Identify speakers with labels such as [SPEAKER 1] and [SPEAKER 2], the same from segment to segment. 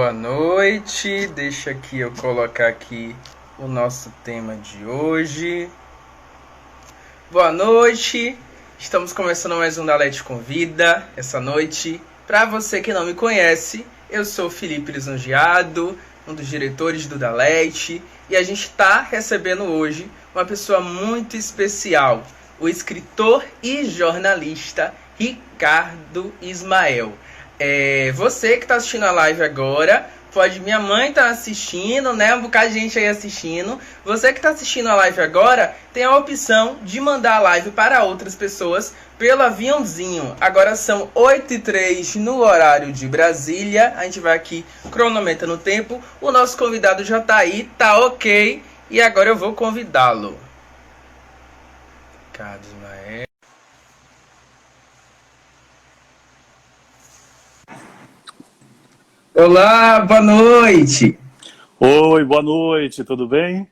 [SPEAKER 1] Boa noite, deixa aqui eu colocar aqui o nosso tema de hoje. Boa noite, estamos começando mais um Dalete Convida essa noite. Para você que não me conhece, eu sou Felipe Lisonjeado, um dos diretores do Dalete, e a gente está recebendo hoje uma pessoa muito especial, o escritor e jornalista Ricardo Ismael. Você que está assistindo a live agora, minha mãe está assistindo, né? Um bocado de gente aí assistindo. Você que está assistindo a live agora, tem a opção de mandar a live para outras pessoas pelo aviãozinho. Agora são 8h03 no horário de Brasília. A gente vai aqui cronometrando o tempo. O nosso convidado já está aí, tá ok. E agora eu vou convidá-lo. Ricardo Ismael. Olá, boa noite.
[SPEAKER 2] Oi, boa noite, tudo bem?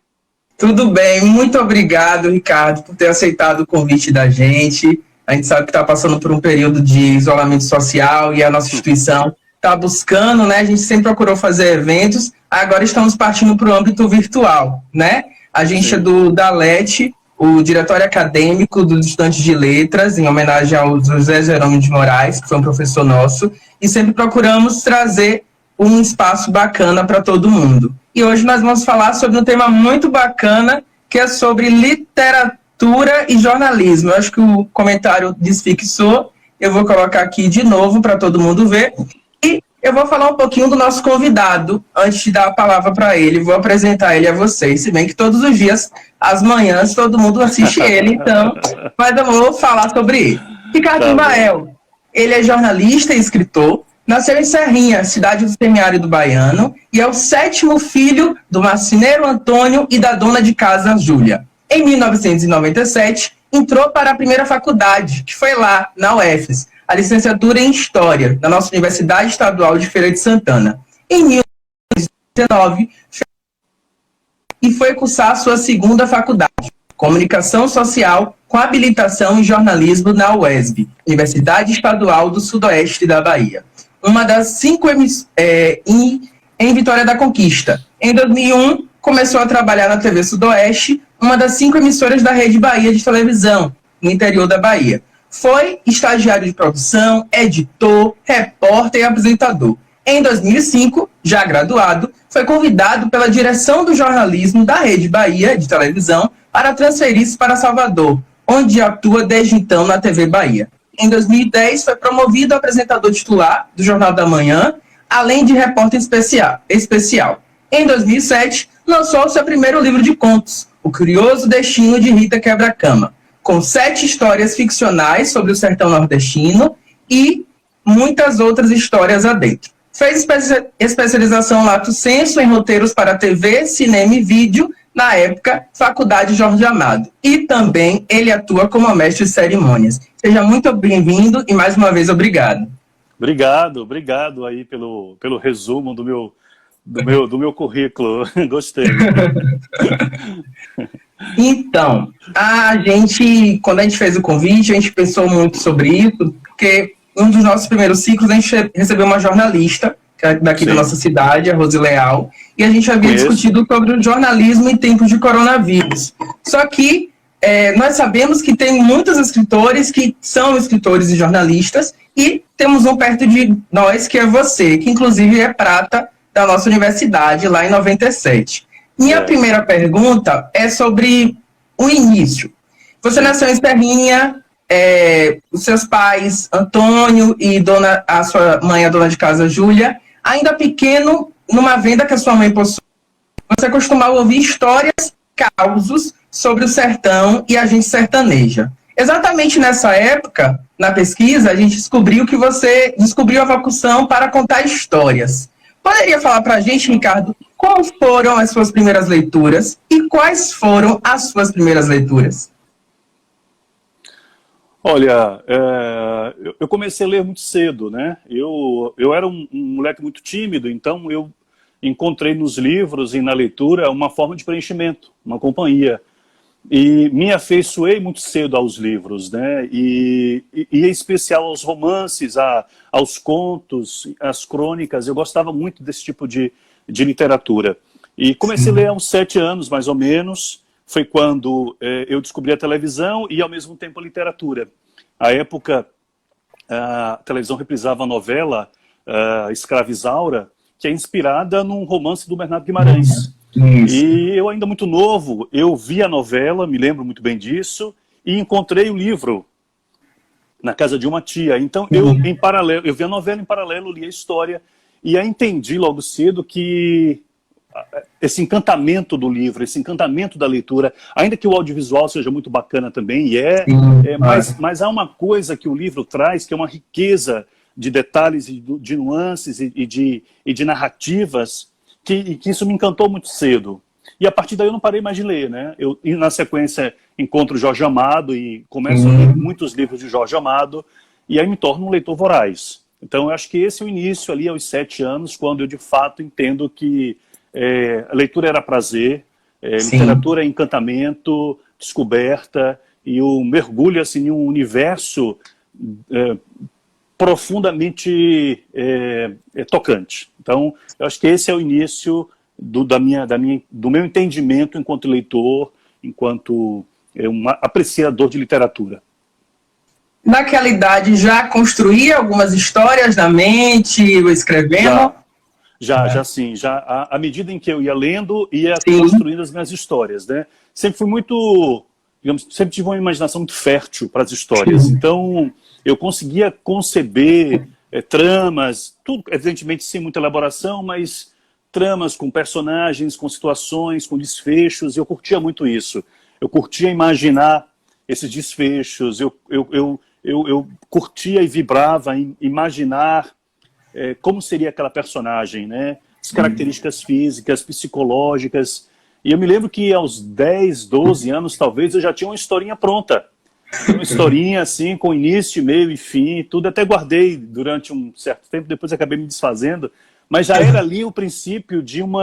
[SPEAKER 1] Tudo bem, muito obrigado, Ricardo, por ter aceitado o convite da gente. A gente sabe que está passando por um período de isolamento social e a nossa instituição está buscando, né? A gente sempre procurou fazer eventos, agora estamos partindo para o âmbito virtual, né? A gente
[SPEAKER 2] Sim.
[SPEAKER 1] é do Dalete, o diretório acadêmico dos estudantes de letras, em homenagem ao José Jerônimo de Moraes, que foi um professor nosso, e sempre procuramos trazer um espaço bacana para todo mundo. E hoje nós vamos falar sobre um tema muito bacana, que é sobre literatura e jornalismo. Eu acho que o comentário desfixou, eu vou colocar aqui de novo para todo mundo ver. E eu vou falar um pouquinho do nosso convidado, antes de dar a palavra para ele, vou apresentar ele a vocês, se bem que todos os dias, às manhãs, todo mundo assiste ele, então, mas eu vou falar sobre ele. Ricardo Ismael, ele é jornalista e escritor. Nasceu em Serrinha, cidade do semiárido baiano, e é o 7º filho do marceneiro Antônio e da dona de casa Júlia. Em 1997, entrou para a primeira faculdade, que foi lá, na UFES, a licenciatura em História, da nossa Universidade Estadual de Feira de Santana. Em 1919, e foi cursar sua segunda faculdade, Comunicação Social, com habilitação em jornalismo na UESB, Universidade Estadual do Sudoeste da Bahia. Uma das 5 em Vitória da Conquista. Em 2001, começou a trabalhar na TV Sudoeste, uma das 5 emissoras da Rede Bahia de televisão, no interior da Bahia. Foi estagiário de produção, editor, repórter e apresentador. Em 2005, já graduado, foi convidado pela direção do jornalismo da Rede Bahia de televisão para transferir-se para Salvador, onde atua desde então na TV Bahia. Em 2010, foi promovido a apresentador titular do Jornal da Manhã, além de repórter especial. Em 2007, lançou seu primeiro livro de contos, O Curioso Destino de Rita Quebra-Cama, com 7 histórias ficcionais sobre o sertão nordestino e muitas outras histórias adentro. Fez especialização lato sensu em roteiros para TV, cinema e vídeo, na época, Faculdade Jorge Amado. E também ele atua como mestre de cerimônias. Seja muito bem-vindo e mais uma vez obrigado.
[SPEAKER 2] Obrigado aí pelo resumo do meu currículo. Gostei.
[SPEAKER 1] Então, quando a gente fez o convite, a gente pensou muito sobre isso, porque um dos nossos primeiros ciclos a gente recebeu uma jornalista daqui da nossa cidade, a Rose Leal, e a gente havia discutido sobre o jornalismo em tempos de coronavírus. Só que nós sabemos que tem muitos escritores que são escritores e jornalistas, e temos um perto de nós, que é você, que inclusive é prata da nossa universidade, lá em 97. Minha primeira pergunta é sobre o início. Você nasceu em Serrinha, os seus pais, Antônio, e a sua mãe, a dona de casa, Júlia, ainda pequeno, numa venda que a sua mãe possui, você costumava ouvir histórias, causos sobre o sertão e a gente sertaneja. Exatamente nessa época, na pesquisa, a gente descobriu que você descobriu a vocação para contar histórias. Poderia falar para a gente, Ricardo, quais foram as suas primeiras leituras e quais foram as suas primeiras leituras?
[SPEAKER 2] Olha, eu comecei a ler muito cedo, né? Eu era um moleque muito tímido, então eu encontrei nos livros e na leitura uma forma de preenchimento, uma companhia. e me afeiçoei muito cedo aos livros, né? E em especial aos romances, aos contos, às crônicas. Eu gostava muito desse tipo de literatura. E comecei a ler aos 7 anos, mais ou menos. Foi quando eu descobri a televisão e, ao mesmo tempo, a literatura. À época, a televisão reprisava a novela Escrava Isaura, que é inspirada num romance do Bernardo Guimarães.
[SPEAKER 1] Isso.
[SPEAKER 2] E eu, ainda muito novo, eu vi a novela, me lembro muito bem disso, e encontrei o livro na casa de uma tia. Então, em paralelo, eu vi a novela em paralelo, li a história, e aí entendi logo cedo que esse encantamento do livro, esse encantamento da leitura, ainda que o audiovisual seja muito bacana também, mas há uma coisa que o livro traz, que é uma riqueza de detalhes, de nuances e de narrativas, que isso me encantou muito cedo. E a partir daí eu não parei mais de ler, né? E na sequência encontro Jorge Amado e começo a ler muitos livros de Jorge Amado, e aí me torno um leitor voraz. Então eu acho que esse é o início ali aos 7 anos, quando eu de fato entendo que a leitura era prazer, literatura é encantamento, descoberta, e o mergulho assim, em um universo profundamente tocante. Então, eu acho que esse é o início do meu entendimento enquanto leitor, enquanto um apreciador de literatura.
[SPEAKER 1] Naquela idade já construía algumas histórias na mente, escrevendo?
[SPEAKER 2] Já sim. Já, à medida em que eu ia lendo, ia construindo as minhas histórias, né? Sempre fui muito, digamos, sempre tive uma imaginação muito fértil para as histórias. Então, eu conseguia conceber tramas, tudo, evidentemente, sem muita elaboração, mas tramas com personagens, com situações, com desfechos. Eu curtia muito isso. Eu curtia imaginar esses desfechos. Eu curtia e vibrava em imaginar como seria aquela personagem, né? As características físicas, psicológicas. E eu me lembro que aos 10, 12 anos, talvez, eu já tinha uma historinha pronta. Uma historinha assim, com início, meio e fim, tudo. Até guardei durante um certo tempo, depois acabei me desfazendo. Mas já era ali o princípio de um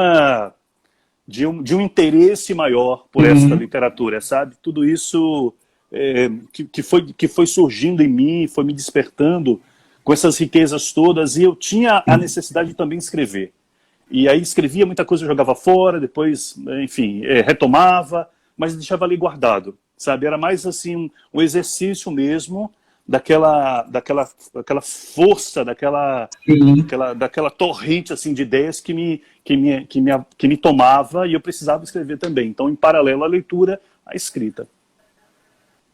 [SPEAKER 2] interesse maior por essa literatura, sabe? Tudo isso que foi surgindo em mim, foi me despertando com essas riquezas todas, e eu tinha a necessidade de também escrever. E aí escrevia muita coisa, eu jogava fora, depois, enfim, retomava, mas deixava ali guardado, sabe? Era mais assim um exercício mesmo daquela força, daquela torrente assim de ideias que me tomava, e eu precisava escrever também. Então, em paralelo à leitura, a escrita.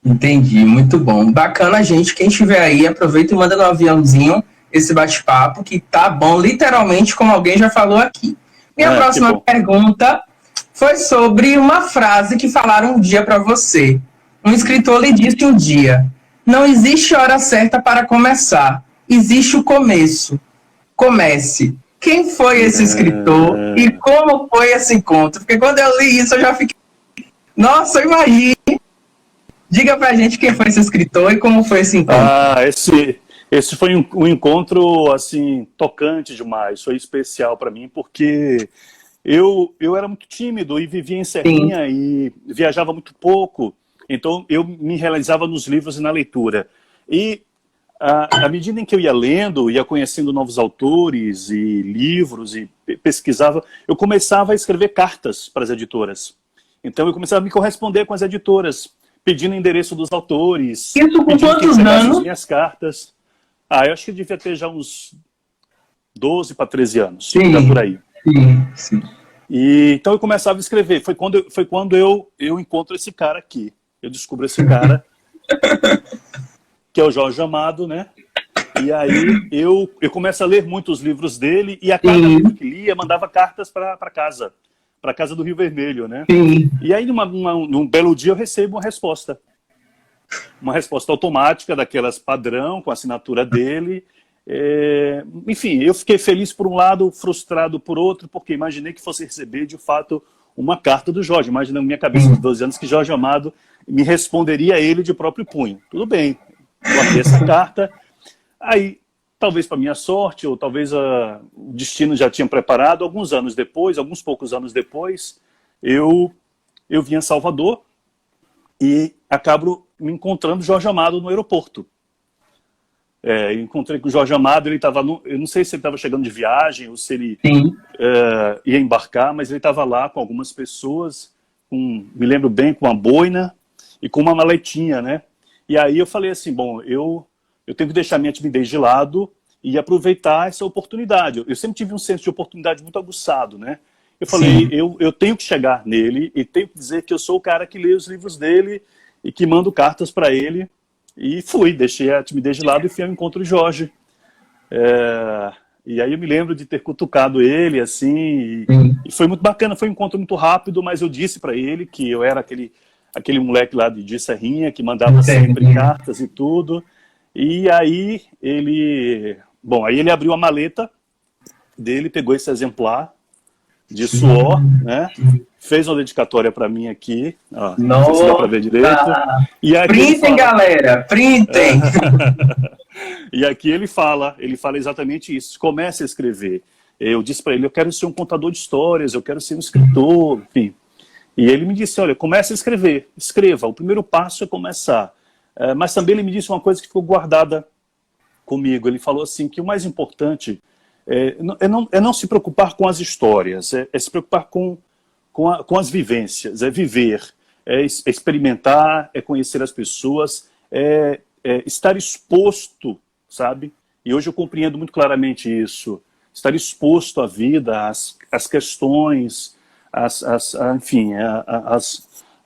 [SPEAKER 1] Entendi, muito bom. Bacana, gente. Quem estiver aí, aproveita e manda no aviãozinho esse bate-papo, que tá bom, literalmente, como alguém já falou aqui. Minha próxima pergunta foi sobre uma frase que falaram um dia para você. Um escritor lhe disse um dia: não existe hora certa para começar, existe o começo. Comece. Quem foi esse escritor e como foi esse encontro? Porque quando eu li isso, eu já fiquei... Nossa, imagine! Diga pra gente quem foi esse escritor e como foi esse encontro.
[SPEAKER 2] Esse foi um encontro, assim, tocante demais. Foi especial para mim, porque eu era muito tímido e vivia em Serrinha e viajava muito pouco. Então, eu me realizava nos livros e na leitura. E, à medida em que eu ia lendo, ia conhecendo novos autores e livros e pesquisava, eu começava a escrever cartas para as editoras. Então, eu começava a me corresponder com as editoras, pedindo o endereço dos autores.
[SPEAKER 1] Isso com quantos anos?
[SPEAKER 2] Minhas cartas. Eu acho que devia ter já uns 12 para 13 anos.
[SPEAKER 1] Sim.
[SPEAKER 2] Já por aí.
[SPEAKER 1] Sim.
[SPEAKER 2] E, então eu começava a escrever. Foi quando eu encontro esse cara aqui. Eu descubro esse cara, que é o Jorge Amado, né? E aí eu começo a ler muitos livros dele, e a cada livro que lia, mandava cartas para casa do Rio Vermelho, né?
[SPEAKER 1] Sim.
[SPEAKER 2] E aí, num belo dia, eu recebo uma resposta. Uma resposta automática, daquelas padrão, com a assinatura dele. Enfim, eu fiquei feliz por um lado, frustrado por outro, porque imaginei que fosse receber, de fato, uma carta do Jorge. Imaginei na minha cabeça, de 12 anos, que Jorge Amado me responderia a ele de próprio punho. Tudo bem, guardei essa carta. Aí, talvez para minha sorte, ou talvez o destino já tinha preparado, alguns poucos anos depois, eu vim a Salvador, e acabo me encontrando Jorge Amado no aeroporto. Encontrei com o Jorge Amado, ele estava, eu não sei se ele estava chegando de viagem ou se ele ia embarcar, mas ele estava lá com algumas pessoas, me lembro bem, com uma boina e com uma maletinha, né? E aí eu falei assim, bom, eu tenho que deixar minha timidez de lado e aproveitar essa oportunidade. Eu sempre tive um senso de oportunidade muito aguçado, né? Eu falei, eu tenho que chegar nele e tenho que dizer que eu sou o cara que lê os livros dele e que mando cartas para ele. E fui, deixei a timidez de lado e fui ao encontro de Jorge. E aí eu me lembro de ter cutucado ele, assim, e foi muito bacana, foi um encontro muito rápido, mas eu disse para ele que eu era aquele moleque lá de Serrinha, que mandava sempre cartas e tudo. E aí ele abriu a maleta dele, pegou esse exemplar de suor, né? Fez uma dedicatória para mim aqui, ó, não sei se dá para ver direito. E aqui
[SPEAKER 1] printem, galera, printem!
[SPEAKER 2] E aqui ele fala exatamente isso, comece a escrever. Eu disse para ele, eu quero ser um contador de histórias, eu quero ser um escritor, enfim. E ele me disse, olha, comece a escrever, escreva, o primeiro passo é começar. Mas também ele me disse uma coisa que ficou guardada comigo, ele falou assim, que o mais importante é não se preocupar com as histórias, é se preocupar com as vivências, é viver, é experimentar, é conhecer as pessoas, é estar exposto, sabe? E hoje eu compreendo muito claramente isso, estar exposto à vida, às questões, enfim,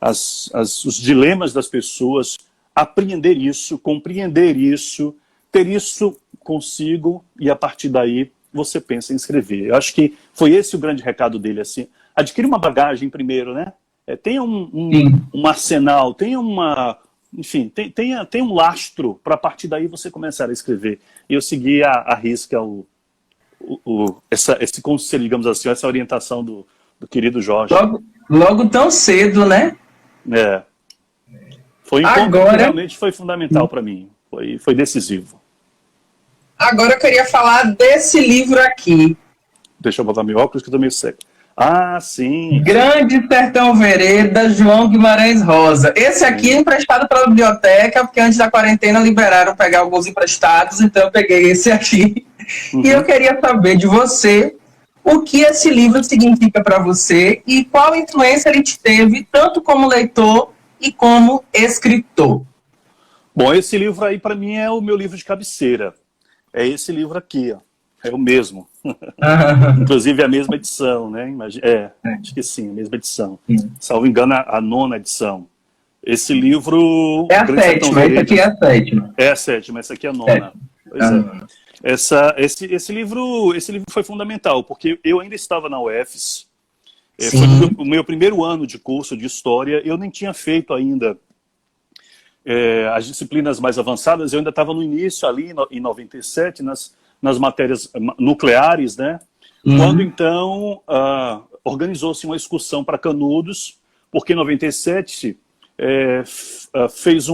[SPEAKER 2] os dilemas das pessoas, apreender isso, compreender isso, ter isso consigo e a partir daí você pensa em escrever. Eu acho que foi esse o grande recado dele, assim. Adquire uma bagagem primeiro, né? Tenha um arsenal, tenha um lastro para a partir daí você começar a escrever. E eu segui à risca esse conselho, digamos assim, essa orientação do querido Jorge.
[SPEAKER 1] Logo tão cedo, né?
[SPEAKER 2] Foi um encontro que realmente foi fundamental para mim. Foi decisivo.
[SPEAKER 1] Agora eu queria falar desse livro aqui.
[SPEAKER 2] Deixa eu botar meu óculos que eu tô meio seco. Ah, sim.
[SPEAKER 1] Grande Sertão Veredas, João Guimarães Rosa. Esse aqui é emprestado pela biblioteca, porque antes da quarentena liberaram pegar alguns emprestados, então eu peguei esse aqui. E eu queria saber de você o que esse livro significa para você e qual influência ele te teve, tanto como leitor e como escritor.
[SPEAKER 2] Bom, esse livro aí para mim é o meu livro de cabeceira. É esse livro aqui, ó. É o mesmo. Inclusive a mesma edição, né? Acho que sim, a mesma edição. Salvo engano, a 9ª edição. Esse livro...
[SPEAKER 1] É a 7ª, esse aqui é a 7ª.
[SPEAKER 2] É a 7ª, essa aqui é a 9ª. Pois é. Esse livro foi fundamental, porque eu ainda estava na UFES. Foi o meu primeiro ano de curso de História. Eu nem tinha feito ainda as disciplinas mais avançadas. Eu ainda estava no início, ali em 97, nas matérias nucleares, né? Quando, então, organizou-se uma excursão para Canudos, porque em 97 fez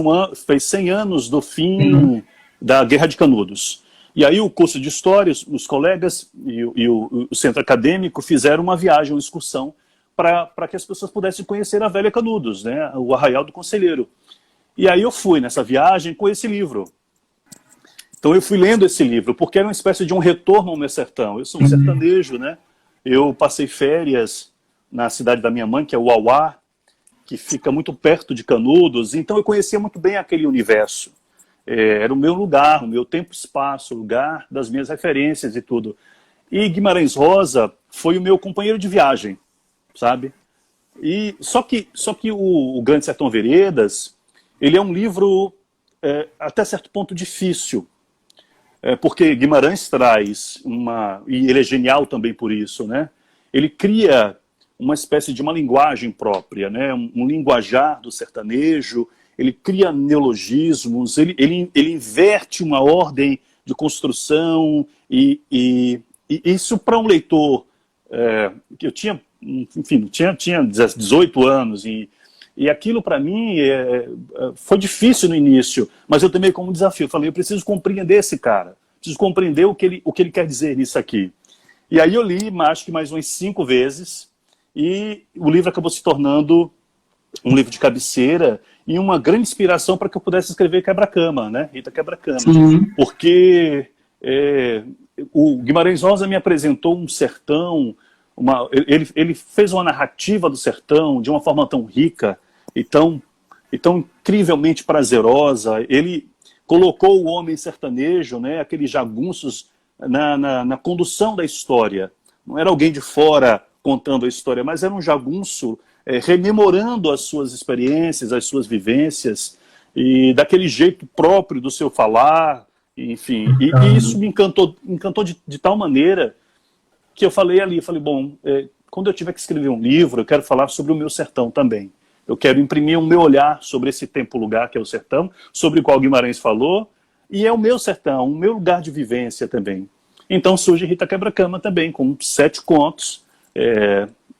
[SPEAKER 2] 100 anos do fim da Guerra de Canudos. E aí o curso de História, os colegas e o centro acadêmico fizeram uma viagem, uma excursão, para que as pessoas pudessem conhecer a velha Canudos, né? O Arraial do Conselheiro. E aí eu fui nessa viagem com esse livro. Então eu fui lendo esse livro, porque era uma espécie de um retorno ao meu sertão. Eu sou um sertanejo, né? Eu passei férias na cidade da minha mãe, que é Uauá, que fica muito perto de Canudos, então eu conhecia muito bem aquele universo. Era o meu lugar, o meu tempo e espaço, o lugar das minhas referências e tudo. E Guimarães Rosa foi o meu companheiro de viagem, sabe? E só que o Grande Sertão Veredas, ele é um livro até certo ponto difícil, porque Guimarães traz e ele é genial também por isso, né? Ele cria uma espécie de uma linguagem própria, né? Um linguajar do sertanejo, ele cria neologismos, ele inverte uma ordem de construção e isso para um leitor que eu tinha, enfim, tinha 18 anos e aquilo para mim foi difícil no início, mas eu tomei como desafio. Eu falei, eu preciso compreender esse cara, preciso compreender o que ele quer dizer nisso aqui. E aí eu li, acho que mais umas 5 vezes, e o livro acabou se tornando um livro de cabeceira, e uma grande inspiração para que eu pudesse escrever Quebra-Cama, né? Rita Quebra-Cama.
[SPEAKER 1] Sim.
[SPEAKER 2] Porque o Guimarães Rosa me apresentou um sertão, ele fez uma narrativa do sertão de uma forma tão rica e tão incrivelmente prazerosa. Ele colocou o homem sertanejo, né, aqueles jagunços, na condução da história. Não era alguém de fora contando a história, mas era um jagunço rememorando as suas experiências, as suas vivências, e daquele jeito próprio do seu falar, enfim. E isso me encantou de tal maneira que eu falei ali, bom, quando eu tiver que escrever um livro, eu quero falar sobre o meu sertão também. Eu quero imprimir o meu olhar sobre esse tempo-lugar que é o sertão, sobre o qual Guimarães falou, e é o meu sertão, o meu lugar de vivência também. Então surge Rita Quebra-Cama também, com 7 contos,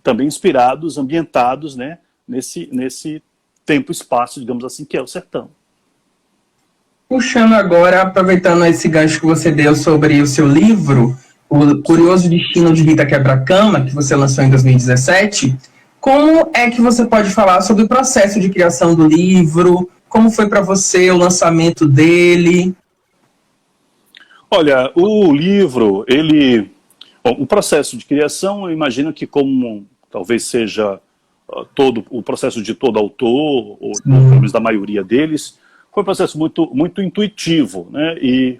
[SPEAKER 2] também inspirados, ambientados, né, nesse tempo e espaço, digamos assim, que é o sertão.
[SPEAKER 1] Puxando agora, aproveitando esse gancho que você deu sobre o seu livro, O Curioso Destino de Rita Quebra-Cama, que você lançou em 2017, como é que você pode falar sobre o processo de criação do livro? Como foi para você o lançamento dele?
[SPEAKER 2] Olha, o livro, bom, o processo de criação, eu imagino que como talvez seja todo o processo de todo autor, ou pelo menos da maioria deles, foi um processo muito intuitivo, né, e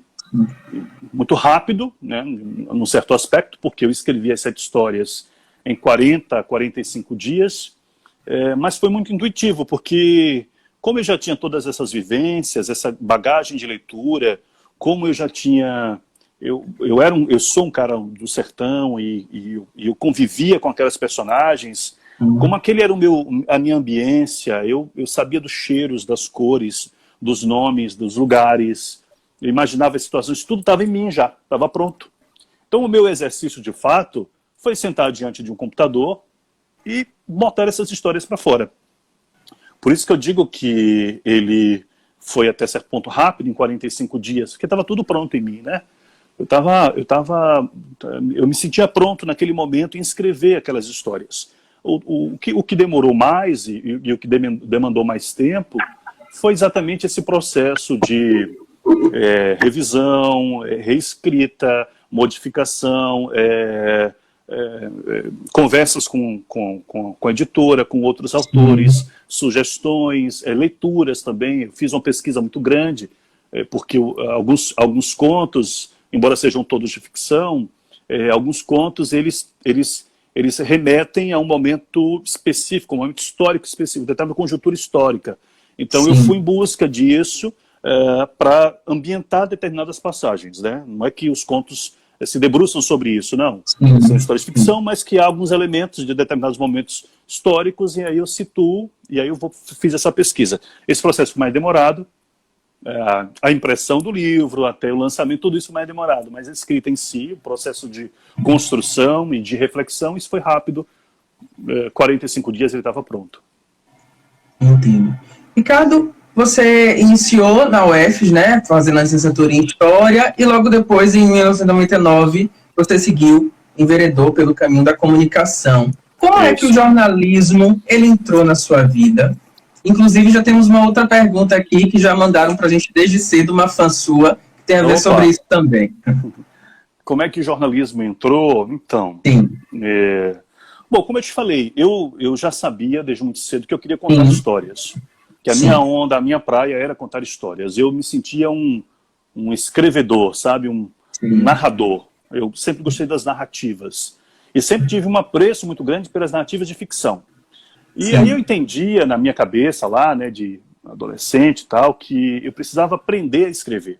[SPEAKER 2] muito rápido, né, num certo aspecto, porque eu escrevi as 7 histórias em 40 a 45 dias, mas foi muito intuitivo, porque como eu já tinha todas essas vivências, essa bagagem de leitura, como eu já tinha... Eu sou um cara do sertão e eu convivia com aquelas personagens, como aquele era a minha ambiência, eu sabia dos cheiros, das cores, dos nomes, dos lugares, eu imaginava as situações, tudo estava em mim já, estava pronto. Então o meu exercício de fato foi sentar diante de um computador e botar essas histórias para fora. Por isso que eu digo que ele foi até certo ponto rápido, em 45 dias, porque estava tudo pronto em mim, né? Eu me sentia pronto naquele momento em escrever aquelas histórias. O que demorou mais e o que demandou mais tempo foi exatamente esse processo de revisão, reescrita, modificação, conversas com a editora, com outros autores, sugestões, leituras também. Eu fiz uma pesquisa muito grande, porque alguns contos, embora sejam todos de ficção, alguns contos eles remetem a um momento específico, um momento histórico específico, determinada conjuntura histórica. Então eu fui em busca disso para ambientar determinadas passagens, né? Não é que os contos se debruçam sobre isso, não. São histórias de ficção, mas que há alguns elementos de determinados momentos históricos, e aí eu situo, e aí eu fiz essa pesquisa. Esse processo foi mais demorado, a impressão do livro, até o lançamento, tudo isso mais demorado, mas a escrita em si, o processo de construção e de reflexão, isso foi rápido, 45 dias ele estava pronto.
[SPEAKER 1] Entendo. Ricardo, você iniciou na UFES, né, fazendo a licenciatura em História, e logo depois, em 1999, você seguiu, enveredou pelo caminho da comunicação. Como é que o jornalismo ele entrou na sua vida? Inclusive, já temos uma outra pergunta aqui, que já mandaram para a gente desde cedo, uma fã sua, que tem a ver sobre isso também.
[SPEAKER 2] Como é que o jornalismo entrou? Então,
[SPEAKER 1] sim.
[SPEAKER 2] Bom, como eu te falei, eu já sabia desde muito cedo que eu queria contar histórias. Que a minha onda, a minha praia era contar histórias. Eu me sentia um escrevedor, sabe? Um narrador. Eu sempre gostei das narrativas. E sempre tive um apreço muito grande pelas narrativas de ficção. E aí eu entendia na minha cabeça lá, né, de adolescente e tal, que eu precisava aprender a escrever.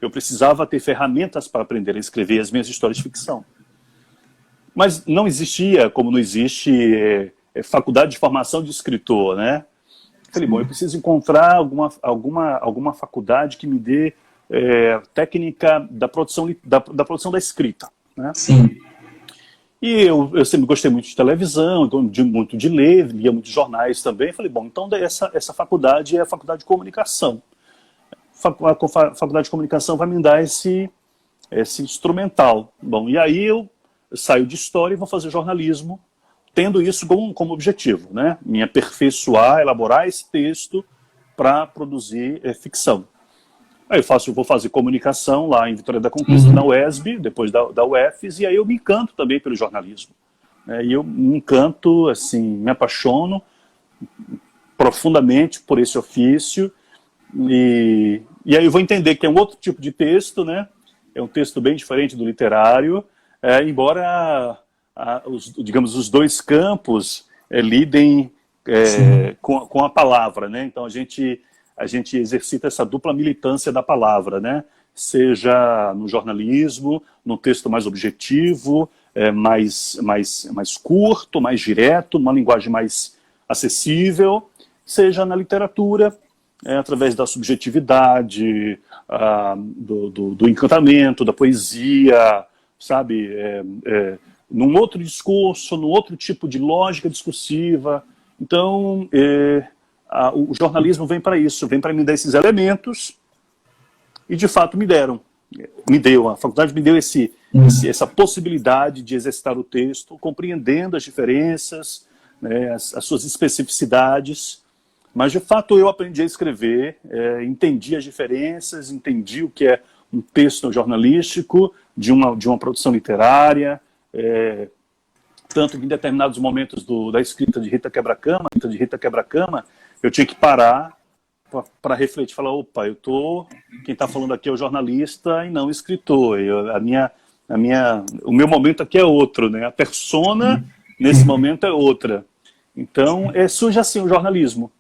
[SPEAKER 2] Eu precisava ter ferramentas para aprender a escrever as minhas histórias de ficção. Mas não existia, como não existe, faculdade de formação de escritor, né? Falei, bom, eu preciso encontrar alguma faculdade que me dê técnica da produção da escrita, né?
[SPEAKER 1] Sim.
[SPEAKER 2] E eu sempre gostei muito de televisão, muito de ler, lia muitos jornais também. Falei, bom, então essa faculdade é a faculdade de comunicação. A faculdade de comunicação vai me dar esse instrumental. Bom, e aí eu saio de história e vou fazer jornalismo, tendo isso como objetivo, né? Me aperfeiçoar, elaborar esse texto para produzir ficção. Aí eu vou fazer comunicação lá em Vitória da Conquista, na UESB, depois da UFES, e aí eu me encanto também pelo jornalismo. E eu me encanto, assim, me apaixono profundamente por esse ofício, e aí eu vou entender que é um outro tipo de texto, né? É um texto bem diferente do literário, embora, digamos, os dois campos lidem com a palavra, né? Então a gente exercita essa dupla militância da palavra, né? Seja no jornalismo, no texto mais objetivo, mais curto, mais direto, numa linguagem mais acessível, seja na literatura, através da subjetividade, do encantamento, da poesia, sabe? Num outro discurso, num outro tipo de lógica discursiva. Então, o jornalismo vem para isso, vem para me dar esses elementos, e de fato a faculdade me deu essa possibilidade de exercitar o texto, compreendendo as diferenças, né, as suas especificidades, mas de fato eu aprendi a escrever, entendi as diferenças, entendi o que é um texto jornalístico, de uma produção literária, tanto que em determinados momentos da escrita de Rita Quebra-Cama, eu tinha que parar para refletir, falar, opa, quem está falando aqui é o jornalista e não o escritor. O meu momento aqui é outro, né? A persona nesse momento é outra. Então, surge assim o jornalismo.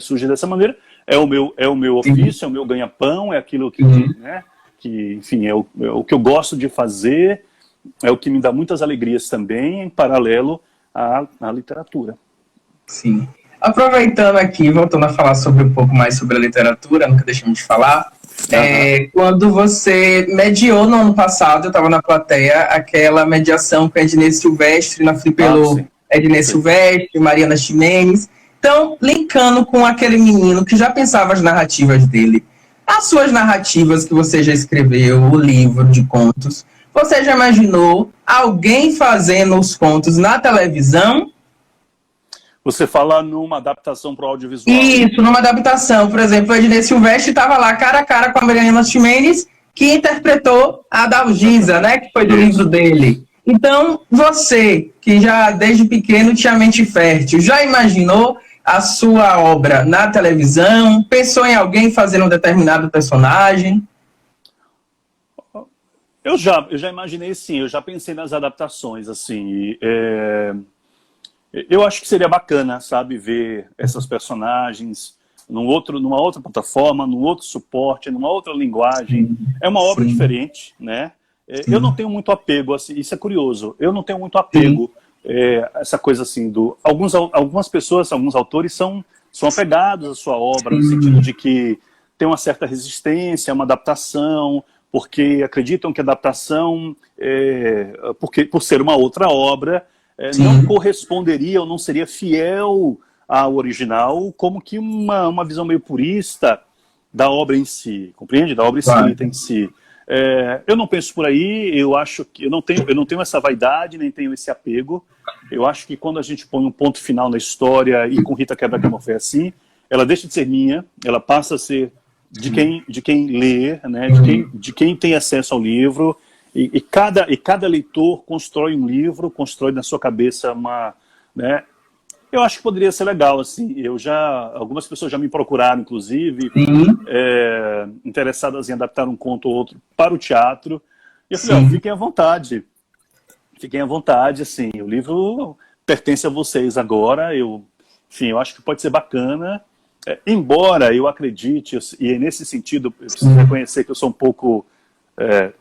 [SPEAKER 2] Surge dessa maneira. É o meu ofício, é o meu ganha-pão, é aquilo né, que enfim, é o que eu gosto de fazer, é o que me dá muitas alegrias também, em paralelo à literatura.
[SPEAKER 1] Sim. Aproveitando aqui, voltando a falar um pouco mais sobre a literatura, nunca deixamos de falar, quando você mediou no ano passado, eu estava na plateia, aquela mediação com Ednei Silvestre, na Flipelô, Ednei Silvestre, Mariana Ximenes, então, linkando com aquele menino que já pensava as narrativas dele, as suas narrativas que você já escreveu, o livro de contos, você já imaginou alguém fazendo os contos na televisão?
[SPEAKER 2] Você fala numa adaptação para o audiovisual.
[SPEAKER 1] Isso, numa adaptação. Por exemplo, o Ednei Silvestre estava lá cara a cara com a Mariana Ximenes, que interpretou a Dalgisa, né, que foi do livro dele. Então, você, que já desde pequeno tinha mente fértil, já imaginou a sua obra na televisão? Pensou em alguém fazendo um determinado personagem?
[SPEAKER 2] Eu já imaginei, sim. Eu já pensei nas adaptações, assim. Eu acho que seria bacana, sabe, ver essas personagens numa outra plataforma, num outro suporte, numa outra linguagem. É uma obra diferente, né? Eu não tenho muito apego, assim, isso é curioso, eu não tenho muito apego, essa coisa assim, algumas pessoas, alguns autores são apegados à sua obra, no sentido de que tem uma certa resistência, uma adaptação, porque acreditam que a adaptação, por ser uma outra obra, não corresponderia ou não seria fiel ao original, como que uma visão meio purista da obra em si, compreende? Da obra escrita em si. Eu não penso por aí, eu acho que eu não tenho essa vaidade, nem tenho esse apego. Eu acho que quando a gente põe um ponto final na história, e com Rita Quebra-Cama foi assim, ela deixa de ser minha, ela passa a ser de quem lê, né, de quem tem acesso ao livro, e cada leitor constrói um livro, constrói na sua cabeça né, eu acho que poderia ser legal, assim. Algumas pessoas já me procuraram, inclusive, interessadas em adaptar um conto ou outro para o teatro. E eu falei, fiquem à vontade, assim. O livro pertence a vocês agora. Enfim, eu acho que pode ser bacana. Embora eu acredite, e nesse sentido eu preciso reconhecer que eu sou um pouco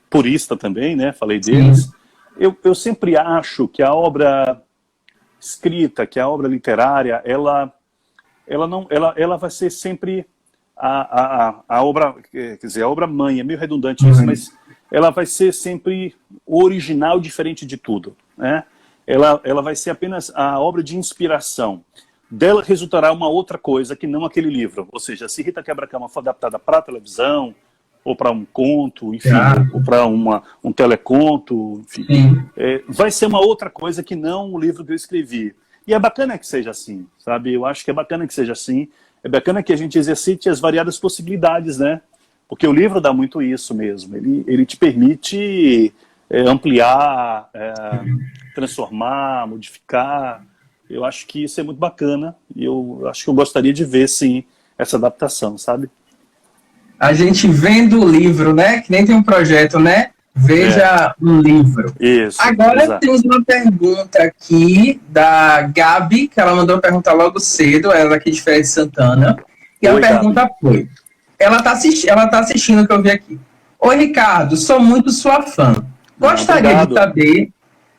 [SPEAKER 2] purista também, né? Falei deles. Eu sempre acho que a obra escrita, que a obra literária, ela vai ser sempre a obra, quer dizer, a obra mãe, é meio redundante isso, mas ela vai ser sempre o original, diferente de tudo, né? Ela vai ser apenas a obra de inspiração. Dela resultará uma outra coisa que não aquele livro. Ou seja, se Rita Quebra-Cama for adaptada para a televisão, ou para um conto, enfim, ou para um teleconto, enfim, vai ser uma outra coisa que não o livro que eu escrevi. E é bacana que seja assim, sabe? Eu acho que é bacana que seja assim. é bacana que a gente exercite as variadas possibilidades, né? Porque o livro dá muito isso mesmo. Ele te permite ampliar, transformar, modificar. Eu acho que isso é muito bacana e eu acho que eu gostaria de ver, sim, essa adaptação, sabe?
[SPEAKER 1] A gente vendo o livro, né? Que nem tem um projeto, né? Veja um livro.
[SPEAKER 2] Isso,
[SPEAKER 1] agora
[SPEAKER 2] exato.
[SPEAKER 1] temos uma pergunta aqui da Gabi, que ela mandou perguntar logo cedo, ela aqui de Feira de Santana. E a pergunta
[SPEAKER 2] Gabi.
[SPEAKER 1] foi: ela tá assistindo o que eu vi aqui. Oi, Ricardo, sou muito sua fã.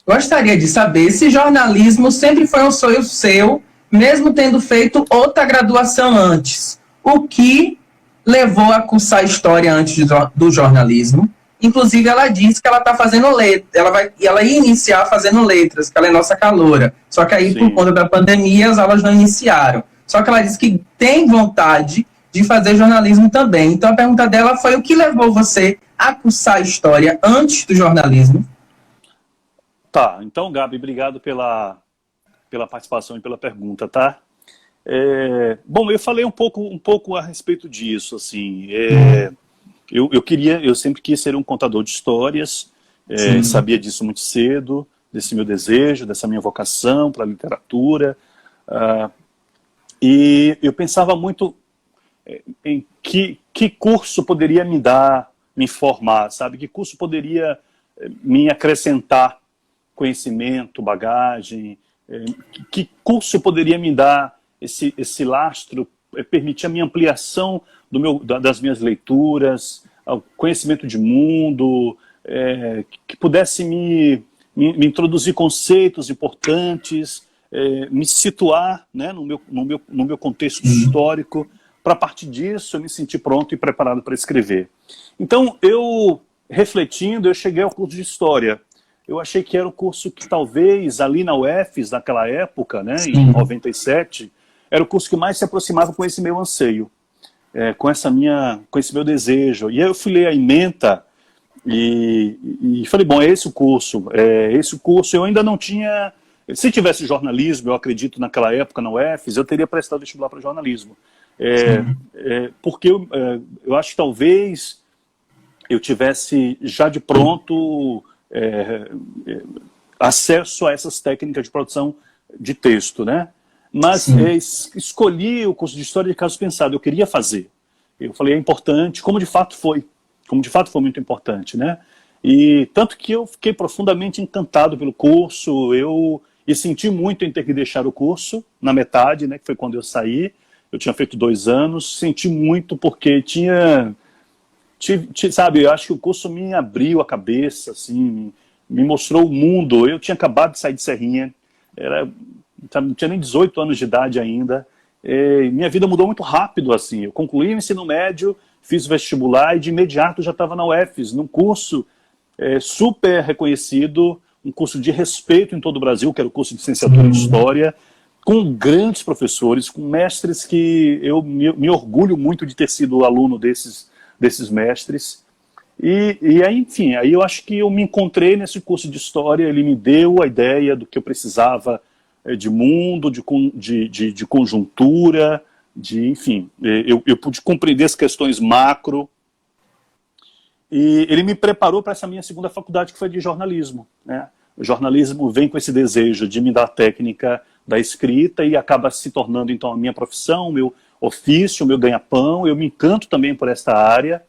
[SPEAKER 1] Gostaria de saber se jornalismo sempre foi um sonho seu, mesmo tendo feito outra graduação antes. O que levou a cursar história antes do jornalismo? Inclusive, ela disse que ela está fazendo letras, ela ia iniciar fazendo letras, que ela é nossa caloura. Só que aí, por conta da pandemia, as aulas não iniciaram. Só que ela disse que tem vontade de fazer jornalismo também. Então, a pergunta dela foi: o que levou você a cursar história antes do jornalismo?
[SPEAKER 2] Tá, então, Gabi, obrigado pela participação e pela pergunta, tá? Bom, eu falei um pouco a respeito disso, assim. Eu sempre quis ser um contador de histórias, sabia disso muito cedo, desse meu desejo, dessa minha vocação para a literatura, e eu pensava muito em que curso poderia me formar, sabe? Que curso poderia me acrescentar conhecimento, bagagem, que curso poderia me dar esse lastro, permitir a minha ampliação das minhas leituras, o conhecimento de mundo, que pudesse me introduzir conceitos importantes, me situar, né, no meu contexto histórico, para a partir disso eu me sentir pronto e preparado para escrever. Então, refletindo, eu cheguei ao curso de História. Eu achei que era o curso que talvez ali na UFES, naquela época, né, em 97, era o curso que mais se aproximava com esse meu anseio, com esse meu desejo. E aí eu fui ler a ementa e falei, bom, é esse o curso. Esse curso eu ainda não tinha... Se tivesse jornalismo, eu acredito, naquela época na UFES, eu teria prestado vestibular para jornalismo. Porque eu acho que talvez eu tivesse já de pronto acesso a essas técnicas de produção de texto, né? Mas escolhi o curso de História de caso pensado, eu queria fazer. Eu falei, é importante, como de fato foi muito importante, né? E tanto que eu fiquei profundamente encantado pelo curso, e senti muito em ter que deixar o curso na metade, né? Que foi quando eu saí. Eu tinha feito 2 anos, senti muito porque sabe, eu acho que o curso me abriu a cabeça, assim, me mostrou o mundo. Eu tinha acabado de sair de Serrinha, não tinha nem 18 anos de idade ainda. Minha vida mudou muito rápido, assim. Eu concluí o ensino médio, fiz o vestibular e de imediato já estava na UFES, num curso super reconhecido, um curso de respeito em todo o Brasil, que era o curso de licenciatura em História, com grandes professores, com mestres que eu me orgulho muito de ter sido aluno desses mestres. E aí, enfim, aí eu acho que eu me encontrei nesse curso de História, ele me deu a ideia do que eu precisava de mundo, de conjuntura, enfim, eu pude compreender as questões macro, e ele me preparou para essa minha segunda faculdade, que foi de jornalismo, né? O jornalismo vem com esse desejo de me dar a técnica da escrita e acaba se tornando, então, a minha profissão, o meu ofício, o meu ganha-pão. Eu me encanto também por esta área.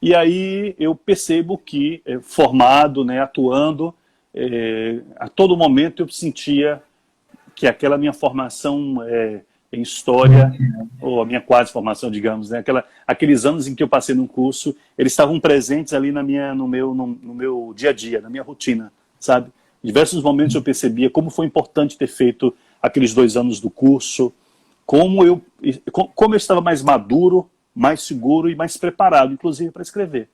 [SPEAKER 2] E aí eu percebo que, formado, né, atuando, a todo momento eu sentia que aquela minha formação em História, ou a minha quase formação, digamos, né, aqueles anos em que eu passei num curso, eles estavam presentes ali no meu dia a dia, na minha rotina, sabe? Em diversos momentos eu percebia como foi importante ter feito aqueles 2 anos do curso, como eu estava mais maduro, mais seguro e mais preparado, inclusive, para escrever.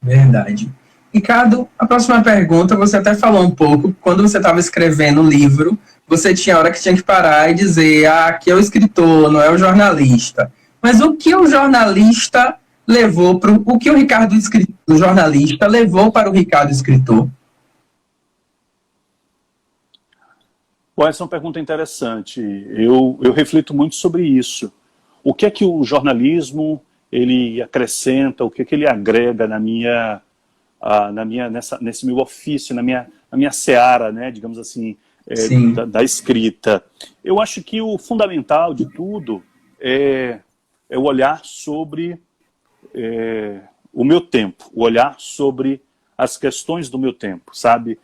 [SPEAKER 1] Verdade. Ricardo, a próxima pergunta, você até falou um pouco, quando você estava escrevendo o livro, você tinha hora que tinha que parar e dizer, aqui é o escritor, não é o jornalista. Mas o que o jornalista levou para o que o jornalista levou para o Ricardo escritor?
[SPEAKER 2] Bom, essa é uma pergunta interessante. Eu reflito muito sobre isso. O que é que o jornalismo ele acrescenta, o que é que ele agrega nesse meu ofício, na minha seara, né, digamos assim, da escrita. Eu acho que o fundamental de tudo é o olhar sobre o meu tempo, o olhar sobre as questões do meu tempo, sabe?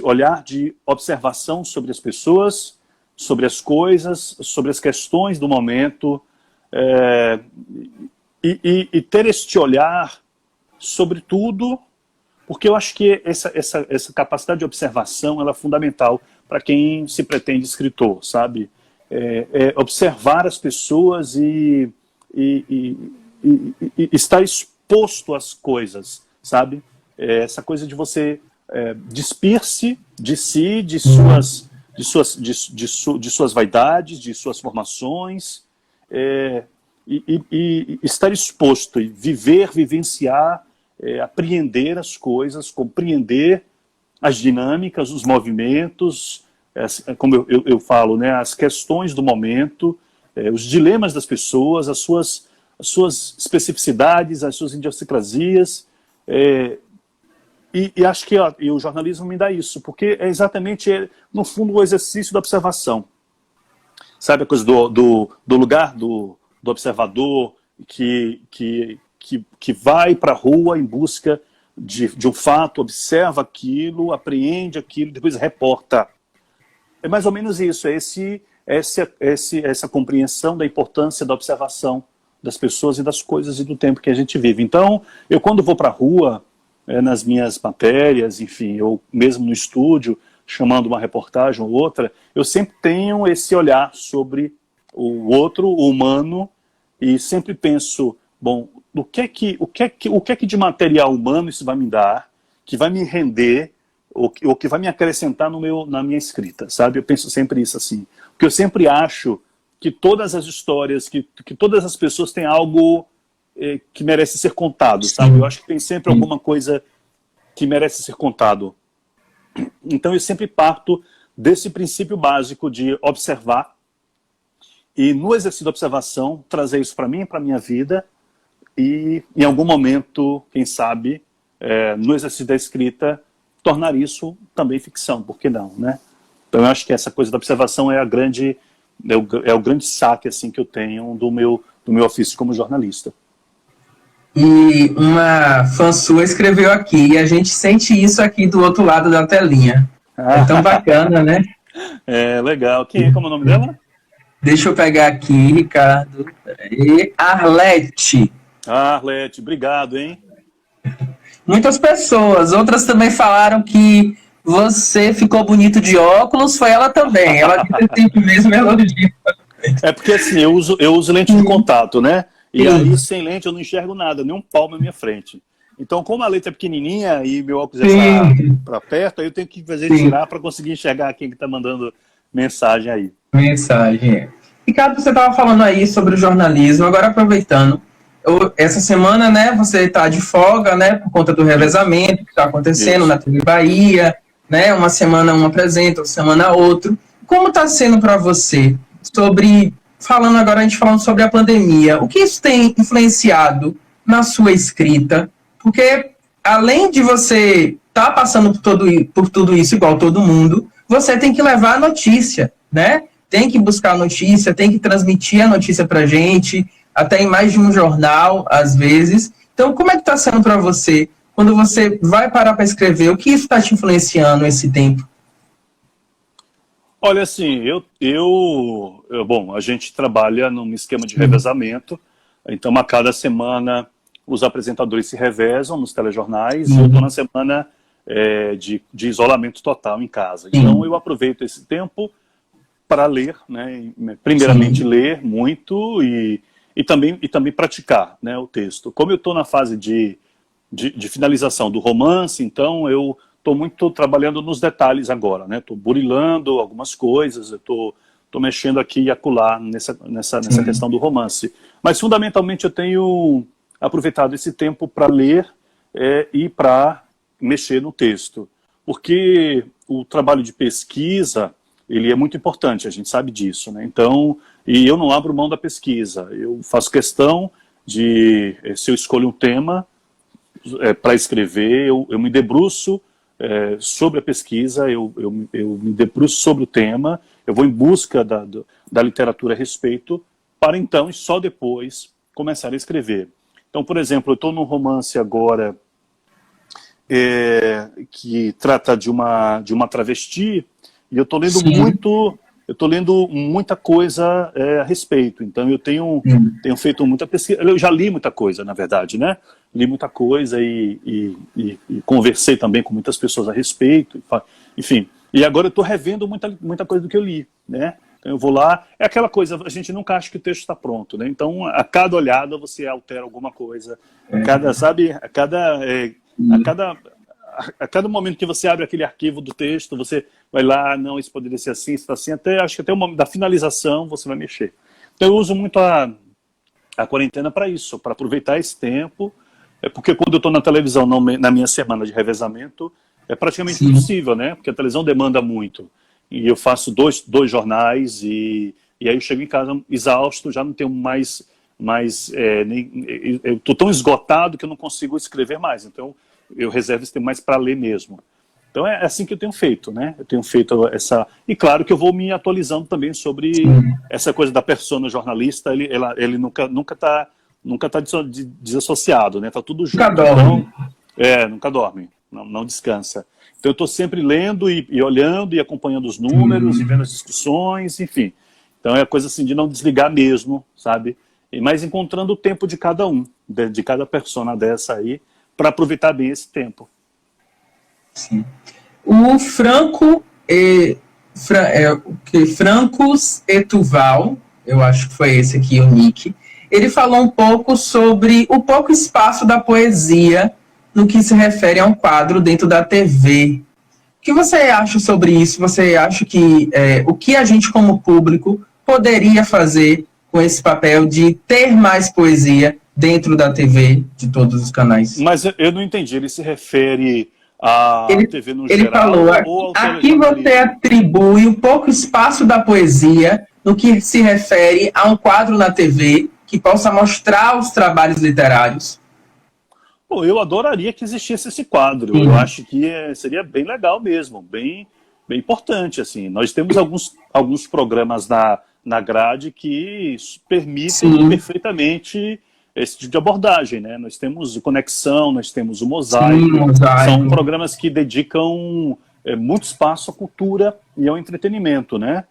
[SPEAKER 2] Olhar de observação sobre as pessoas, sobre as coisas, sobre as questões do momento, e ter este olhar sobre tudo, porque eu acho que essa capacidade de observação ela é fundamental para quem se pretende escritor, sabe? Observar as pessoas e estar exposto às coisas, sabe? Essa coisa de você despir-se de si, de suas vaidades, de suas formações, e estar exposto, e vivenciar, apreender as coisas, compreender as dinâmicas, os movimentos, como eu falo, né, as questões do momento, os dilemas das pessoas, as suas especificidades, as suas idiosincrasias, e acho que o jornalismo me dá isso, porque é exatamente, no fundo, o exercício da observação. Sabe a coisa do lugar do observador que vai para a rua em busca de um fato, observa aquilo, apreende aquilo, depois reporta. É mais ou menos isso, essa compreensão da importância da observação das pessoas e das coisas e do tempo que a gente vive. Então, eu quando vou para a rua, nas minhas matérias, enfim, ou mesmo no estúdio, chamando uma reportagem ou outra, eu sempre tenho esse olhar sobre o outro, o humano, e sempre penso, bom, o que é que de material humano isso vai me dar, que vai me render, ou que vai me acrescentar na minha escrita, sabe? Eu penso sempre isso assim, porque eu sempre acho que todas as histórias, que todas as pessoas têm algo que merece ser contado, sabe? Eu acho que tem sempre alguma coisa que merece ser contado. Então eu sempre parto desse princípio básico de observar e no exercício da observação trazer isso para mim, para minha vida e em algum momento, quem sabe, no exercício da escrita tornar isso também ficção, por que não, né? Então eu acho que essa coisa da observação é o grande saque assim que eu tenho do meu ofício como jornalista.
[SPEAKER 1] E uma fã sua escreveu aqui, e a gente sente isso aqui do outro lado da telinha. É tão bacana, né?
[SPEAKER 2] Legal. Como é o nome dela?
[SPEAKER 1] Deixa eu pegar aqui, Ricardo. Arlete.
[SPEAKER 2] Arlete, obrigado, hein?
[SPEAKER 1] Muitas pessoas, outras também falaram que você ficou bonito de óculos, foi ela também. Ela disse sempre mesmo elogio.
[SPEAKER 2] É porque assim, eu uso lente de contato, né? E aí, sem lente, eu não enxergo nada, nem um palmo na minha frente. Então, como a letra é pequenininha e meu óculos para perto, aí eu tenho que fazer tirar para conseguir enxergar quem que está mandando mensagem aí.
[SPEAKER 1] Mensagem. Ricardo, você estava falando aí sobre o jornalismo, agora aproveitando, essa semana, né, você está de folga, né, por conta do revezamento que está acontecendo na TV Bahia, né, uma semana um apresenta, outra semana outro. Como está sendo para você a gente falando sobre a pandemia, o que isso tem influenciado na sua escrita? Porque, além de você estar passando por tudo isso igual todo mundo, você tem que levar a notícia, né? Tem que buscar a notícia, tem que transmitir a notícia para a gente, até em mais de um jornal, às vezes. Então, como é que está sendo para você, quando você vai parar para escrever, o que isso está te influenciando esse tempo?
[SPEAKER 2] Olha, assim, bom, a gente trabalha num esquema de revezamento, então a cada semana os apresentadores se revezam nos telejornais e eu estou na semana de isolamento total em casa. Então eu aproveito esse tempo para ler, né, primeiramente ler muito e também praticar, né, o texto. Como eu estou na fase de finalização do romance, então eu estou muito trabalhando nos detalhes agora, né? Estou burilando algumas coisas, eu estou mexendo aqui e acolá nessa questão do romance. Mas, fundamentalmente, eu tenho aproveitado esse tempo para ler e para mexer no texto. Porque o trabalho de pesquisa, ele é muito importante, a gente sabe disso, né? Então, e eu não abro mão da pesquisa, eu faço questão de, se eu escolho um tema para escrever, eu me debruço sobre a pesquisa, eu me debruço sobre o tema, eu vou em busca da literatura a respeito, para então, e só depois, começar a escrever. Então, por exemplo, eu estou num romance agora que trata de uma travesti, e eu estou lendo muita coisa a respeito. Então eu tenho feito muita pesquisa. Eu já li muita coisa, na verdade, né? Li muita coisa e conversei também com muitas pessoas a respeito. Enfim, e agora eu estou revendo muita coisa do que eu li, né? Então eu vou lá, é aquela coisa, a gente nunca acha que o texto está pronto, né? Então a cada olhada você altera alguma coisa, a cada momento que você abre aquele arquivo do texto, você vai lá, não, isso poderia ser assim, isso está assim, acho que até o momento da finalização você vai mexer. Então eu uso muito a quarentena para isso, para aproveitar esse tempo, porque quando eu estou na televisão, na minha semana de revezamento, é praticamente impossível, né? Porque a televisão demanda muito. E eu faço dois jornais e aí eu chego em casa exausto, já não tenho mais eu estou tão esgotado que eu não consigo escrever mais. Então eu reservo esse tempo mais para ler mesmo. Então é assim que eu tenho feito, né? Eu tenho feito essa... E claro que eu vou me atualizando também sobre essa coisa da persona jornalista, ele nunca tá desassociado, né? Tá tudo junto.
[SPEAKER 1] Nunca dorme.
[SPEAKER 2] Então, nunca dorme, não descansa. Então eu estou sempre lendo e olhando e acompanhando os números e vendo as discussões, enfim. Então é a coisa assim de não desligar mesmo, sabe? Mas encontrando o tempo de cada um, de cada persona dessa aí, para aproveitar bem esse tempo.
[SPEAKER 1] Sim. O Francos Etuval, eu acho que foi esse aqui o nick, ele falou um pouco sobre o pouco espaço da poesia no que se refere a um quadro dentro da TV. O que você acha sobre isso? Você acha que o que a gente como público poderia fazer com esse papel de ter mais poesia dentro da TV, de todos os canais?
[SPEAKER 2] Mas eu não entendi, ele se refere à TV no geral?
[SPEAKER 1] Ele falou, aqui você atribui um pouco espaço da poesia no que se refere a um quadro na TV que possa mostrar os trabalhos literários.
[SPEAKER 2] Pô, eu adoraria que existisse esse quadro. Sim. Eu acho que seria bem legal mesmo, bem importante. Assim. Nós temos alguns programas na grade que permitem perfeitamente esse tipo de abordagem, né? Nós temos o Conexão, nós temos o Mosaico. São programas que dedicam muito espaço à cultura e ao entretenimento, né?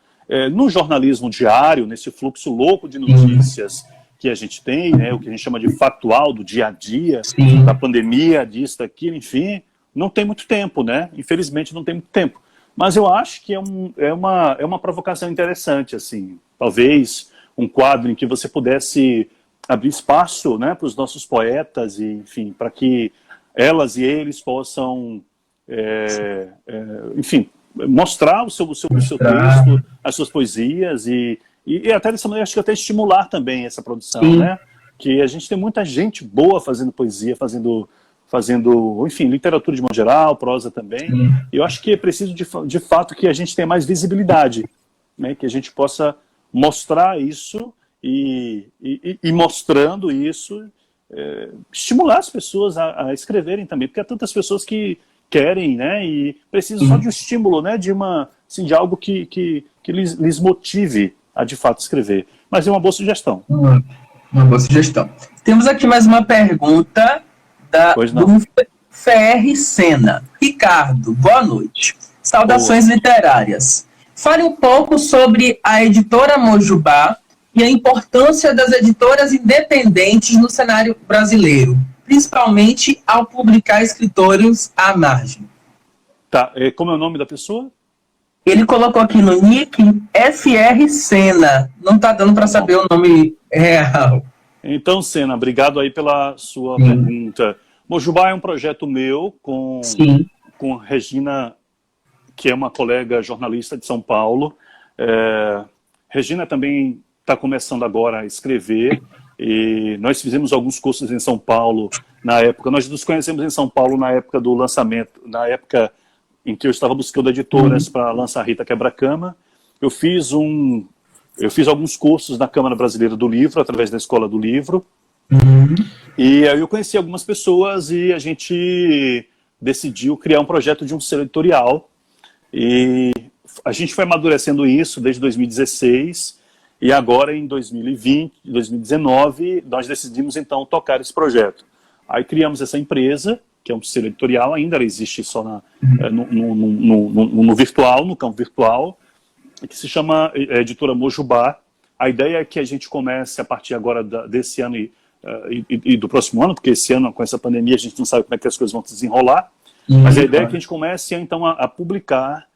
[SPEAKER 2] No jornalismo diário, nesse fluxo louco de notícias que a gente tem, né? O que a gente chama de factual, do dia a dia, da pandemia, disso, daquilo, enfim, não tem muito tempo, né? Infelizmente não tem muito tempo. Mas eu acho que é uma provocação interessante, assim. Talvez um quadro em que você pudesse abrir espaço, né, para os nossos poetas, e, enfim, para que elas e eles possam, enfim, mostrar o seu texto, as suas poesias, e até dessa maneira, acho que até estimular também essa produção, né? Que a gente tem muita gente boa fazendo poesia, fazendo, enfim, literatura de modo geral, prosa também. E eu acho que é preciso, de fato, que a gente tenha mais visibilidade, né? Que a gente possa mostrar isso e mostrando isso, estimular as pessoas a escreverem também, porque há tantas pessoas que querem, né? E precisam só de um estímulo, né? De de algo que lhes motive a, de fato, escrever. Mas é uma boa sugestão.
[SPEAKER 1] Uma boa sugestão. Temos aqui mais uma pergunta do FR Sena. Ricardo, boa noite. Saudações literárias. Fale um pouco sobre a editora Mojubá e a importância das editoras independentes no cenário brasileiro, principalmente ao publicar escritores à margem.
[SPEAKER 2] Tá, como é o nome da pessoa?
[SPEAKER 1] Ele colocou aqui no nick FR Sena. Não está dando para saber o nome real.
[SPEAKER 2] Então, Sena, obrigado aí pela sua pergunta. Mojubá é um projeto meu com Regina, que é uma colega jornalista de São Paulo. Regina também está começando agora a escrever, e nós fizemos alguns cursos em São Paulo na época. Nós nos conhecemos em São Paulo na época do lançamento, na época em que eu estava buscando editoras para lançar Rita Quebra-Cama, eu fiz alguns cursos na Câmara Brasileira do Livro, através da Escola do Livro, e aí eu conheci algumas pessoas e a gente decidiu criar um projeto de um selo editorial, e a gente foi amadurecendo isso desde 2016, e agora em 2020, 2019, nós decidimos então tocar esse projeto. Aí criamos essa empresa, que é um selo editorial, ainda ela existe só no virtual, no campo virtual, que se chama Editora Mojubá. A ideia é que a gente comece a partir agora desse ano e do próximo ano, porque esse ano, com essa pandemia, a gente não sabe como é que as coisas vão se desenrolar, mas a ideia é que a gente comece então a publicar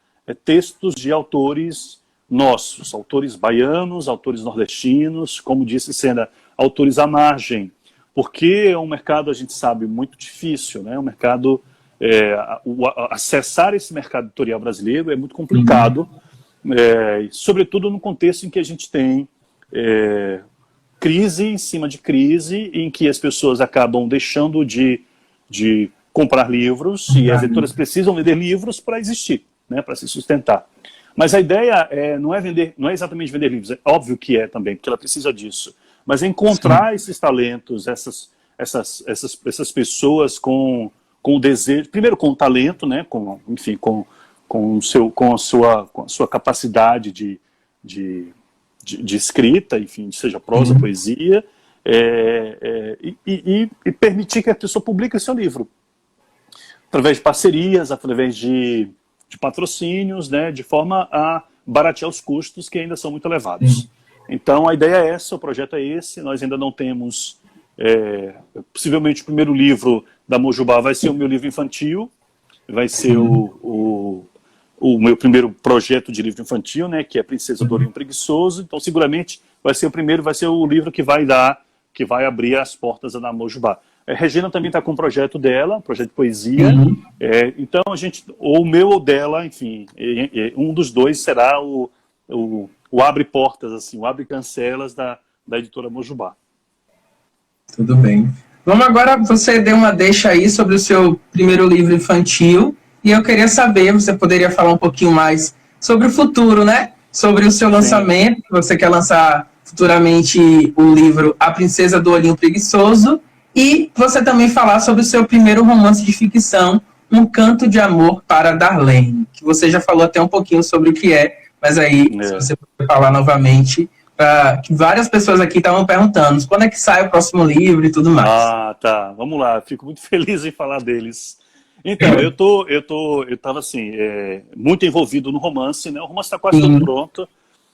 [SPEAKER 2] textos de autores nossos, autores baianos, autores nordestinos, como disse Sena, autores à margem, porque é um mercado, a gente sabe, muito difícil, né? Um mercado, acessar esse mercado editorial brasileiro é muito complicado, sobretudo no contexto em que a gente tem crise em cima de crise, em que as pessoas acabam deixando de comprar livros, e as editoras precisam vender livros para existir, né? Para se sustentar. Mas a ideia não é exatamente vender livros, é óbvio que é também, porque ela precisa disso, mas é encontrar esses talentos, essas pessoas com o desejo, primeiro com o talento, né, com a sua capacidade de escrita, enfim, seja prosa, poesia, e permitir que a pessoa publique seu livro, através de parcerias, através de patrocínios, né, de forma a baratear os custos que ainda são muito elevados. Então a ideia é essa, o projeto é esse, nós ainda não temos, possivelmente o primeiro livro da Mojubá vai ser o meu livro infantil, vai ser o meu primeiro projeto de livro infantil, né, que é Princesa do Olhinho Preguiçoso, então seguramente vai ser o livro que vai abrir as portas da Mojubá. Regina também está com um projeto dela, um projeto de poesia, então ou o meu ou dela, enfim, um dos dois será o abre portas, assim, o abre cancelas da editora Mojubá.
[SPEAKER 1] Tudo bem. Vamos agora, você deu uma deixa aí sobre o seu primeiro livro infantil, e eu queria saber, você poderia falar um pouquinho mais sobre o futuro, né? Sobre o seu lançamento, que você quer lançar futuramente o livro A Princesa do Olhinho Preguiçoso, e você também falar sobre o seu primeiro romance de ficção, Um Canto de Amor para Darlene, que você já falou até um pouquinho sobre o que é, mas aí, se você puder falar novamente, que várias pessoas aqui estavam perguntando quando é que sai o próximo livro e tudo mais.
[SPEAKER 2] Ah, tá. Vamos lá. Fico muito feliz em falar deles. Então, eu estava assim, muito envolvido no romance, né? O romance está quase todo pronto.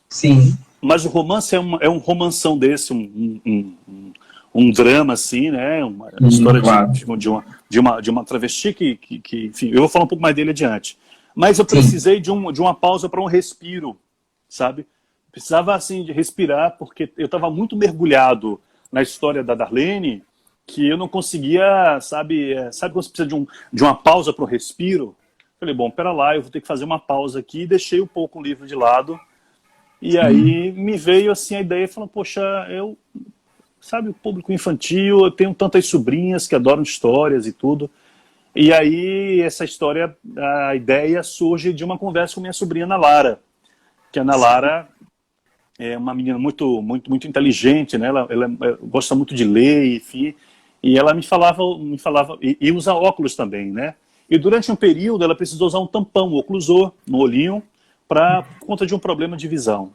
[SPEAKER 1] Sim.
[SPEAKER 2] Mas o romance é um romanção desse, um drama, assim, né? Uma história de uma travesti que, enfim, eu vou falar um pouco mais dele adiante. Mas eu precisei de uma pausa para um respiro, sabe? Precisava, assim, de respirar, porque eu estava muito mergulhado na história da Darlene, que eu não conseguia, sabe quando você precisa de uma pausa para o respiro? Falei, bom, pera lá, eu vou ter que fazer uma pausa aqui, e deixei um pouco o livro de lado, e aí me veio, assim, a ideia, falando, poxa, sabe, o público infantil, eu tenho tantas sobrinhas que adoram histórias e tudo, e aí essa história, a ideia surge de uma conversa com minha sobrinha Ana Lara, que a Ana Lara é uma menina muito, muito, muito inteligente, né? Ela gosta muito de ler, enfim, e ela me falava e usa óculos também, né? E durante um período ela precisou usar um tampão, um oclusor no olhinho, por conta de um problema de visão.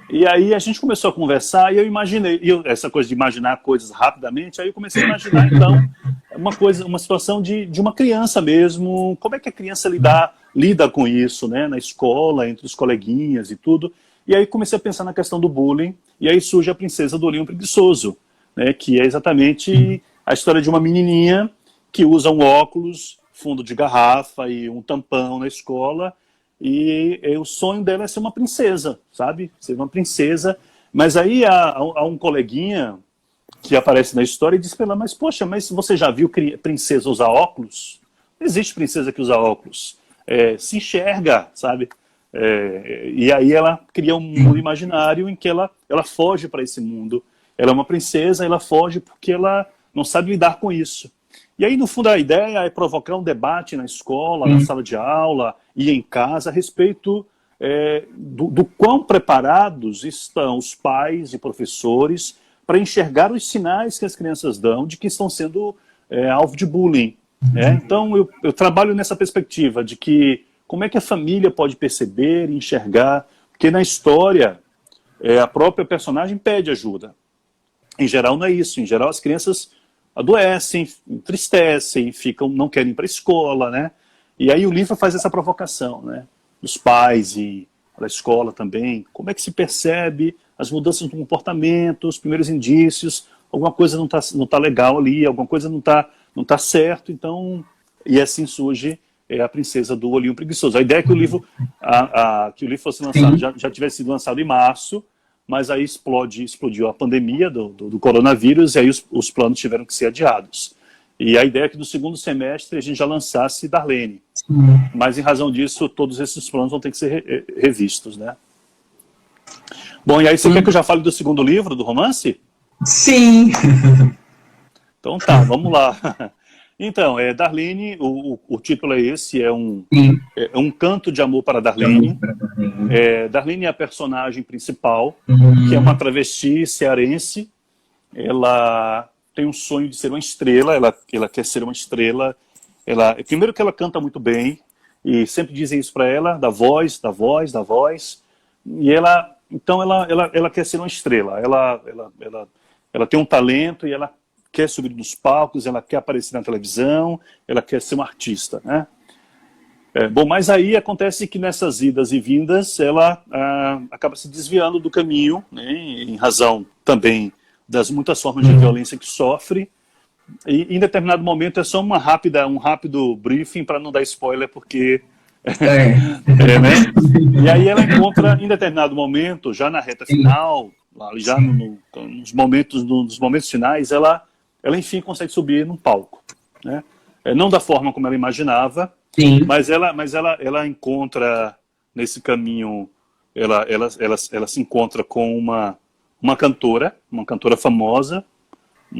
[SPEAKER 2] E aí a gente começou a conversar e eu imaginei, essa coisa de imaginar coisas rapidamente, aí eu comecei a imaginar, então, uma situação de uma criança mesmo, como é que a criança lida com isso, né? Na escola, entre os coleguinhas e tudo. E aí comecei a pensar na questão do bullying, e aí surge A Princesa do Olhinho Preguiçoso, né, que é exatamente a história de uma menininha que usa um óculos, fundo de garrafa e um tampão na escola, e o sonho dela é ser uma princesa, sabe? Ser uma princesa. Mas aí há um coleguinha que aparece na história e diz pra ela, mas poxa, mas você já viu princesa usar óculos? Não existe princesa que usa óculos. Se enxerga, sabe? E aí ela cria um mundo imaginário em que ela foge para esse mundo. Ela é uma princesa, ela foge porque ela não sabe lidar com isso. E aí, no fundo, a ideia é provocar um debate na escola, na sala de aula e em casa a respeito do quão preparados estão os pais e professores para enxergar os sinais que as crianças dão de que estão sendo alvo de bullying. Então, eu trabalho nessa perspectiva de que como é que a família pode perceber e enxergar, porque na história a própria personagem pede ajuda. Em geral não é isso, em geral as crianças adoecem, entristecem, não querem ir para a escola, né? E aí o livro faz essa provocação, né? Dos pais e da escola também, como é que se percebe as mudanças no comportamento, os primeiros indícios, alguma coisa não tá legal ali, alguma coisa não tá certo, então, e assim surge a Princesa do Olhinho Preguiçoso. A ideia é que o livro, que o livro fosse lançado, já tivesse sido lançado em março, mas aí explodiu a pandemia do coronavírus, e aí os planos tiveram que ser adiados. E a ideia é que no segundo semestre a gente já lançasse Darlene. Mas em razão disso, todos esses planos vão ter que ser revistos, né? Bom, e aí você quer que eu já fale do segundo livro, do romance?
[SPEAKER 1] Sim!
[SPEAKER 2] Então tá, vamos lá. Então, Darlene, o título é esse, é um canto de amor para Darlene. Darlene é a personagem principal, que é uma travesti cearense. Ela tem um sonho de ser uma estrela, ela quer ser uma estrela. Primeiro que ela canta muito bem, e sempre dizem isso para ela, da voz. E então ela quer ser uma estrela. Ela tem um talento e ela quer subir nos palcos, ela quer aparecer na televisão, ela quer ser uma artista, né? Bom, mas aí acontece que nessas idas e vindas ela acaba se desviando do caminho, né, em razão também das muitas formas de violência que sofre, e em determinado momento é só um rápido briefing para não dar spoiler, porque... né? E aí ela encontra, em determinado momento, já na reta final, já nos momentos finais, ela enfim consegue subir num palco, né? Não da forma como ela imaginava, mas ela encontra nesse caminho, ela se encontra com uma cantora famosa,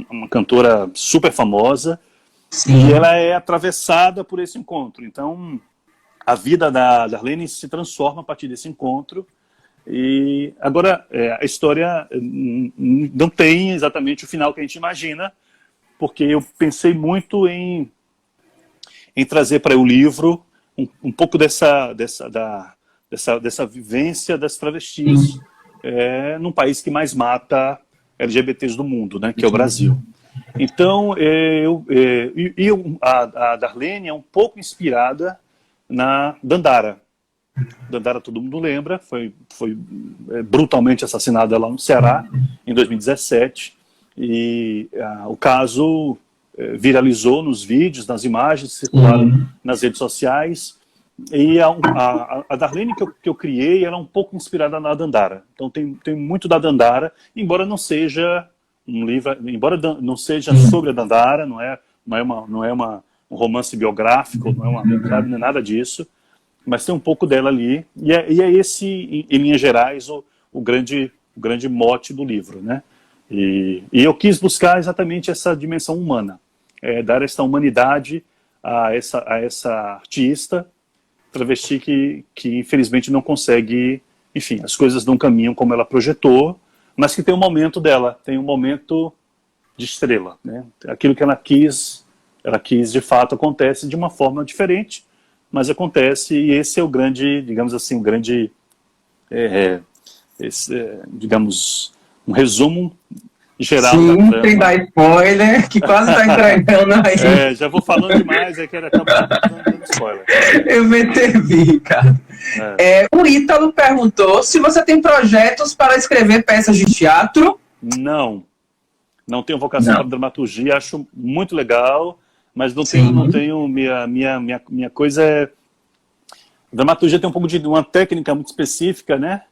[SPEAKER 2] uma cantora super famosa, e ela é atravessada por esse encontro. Então a vida da Darlene se transforma a partir desse encontro. E agora a história não tem exatamente o final que a gente imagina, porque eu pensei muito em trazer para o livro um pouco dessa vivência das travestis num país que mais mata LGBTs do mundo, né, que é o Brasil. Então a Darlene é um pouco inspirada na Dandara. Dandara, todo mundo lembra, foi brutalmente assassinada lá no Ceará em 2017, e o caso viralizou nos vídeos, nas imagens, circularam nas redes sociais, e a Darlene que eu criei era um pouco inspirada na Dandara. Então tem muito da Dandara, embora não seja um livro, embora não seja sobre a Dandara, não é um romance biográfico, não é nada disso, mas tem um pouco dela ali, e é esse, em linhas gerais, o grande mote do livro, né? E eu quis buscar exatamente essa dimensão humana, dar essa humanidade a essa artista travesti que infelizmente não consegue, enfim, as coisas não caminham como ela projetou, mas que tem um momento dela, tem um momento de estrela, né? Aquilo que ela quis de fato acontece de uma forma diferente, mas acontece, e esse é o grande, digamos assim, digamos, um resumo geral.
[SPEAKER 1] Sim, sem dar spoiler, que quase está entregando aí.
[SPEAKER 2] Já vou falando demais, é que ele acaba dando spoiler.
[SPEAKER 1] Eu me intervi, cara. O Ítalo perguntou se você tem projetos para escrever peças de teatro.
[SPEAKER 2] Não tenho vocação para dramaturgia, acho muito legal, mas não tenho minha coisa é... Dramaturgia tem um pouco de uma técnica muito específica, né?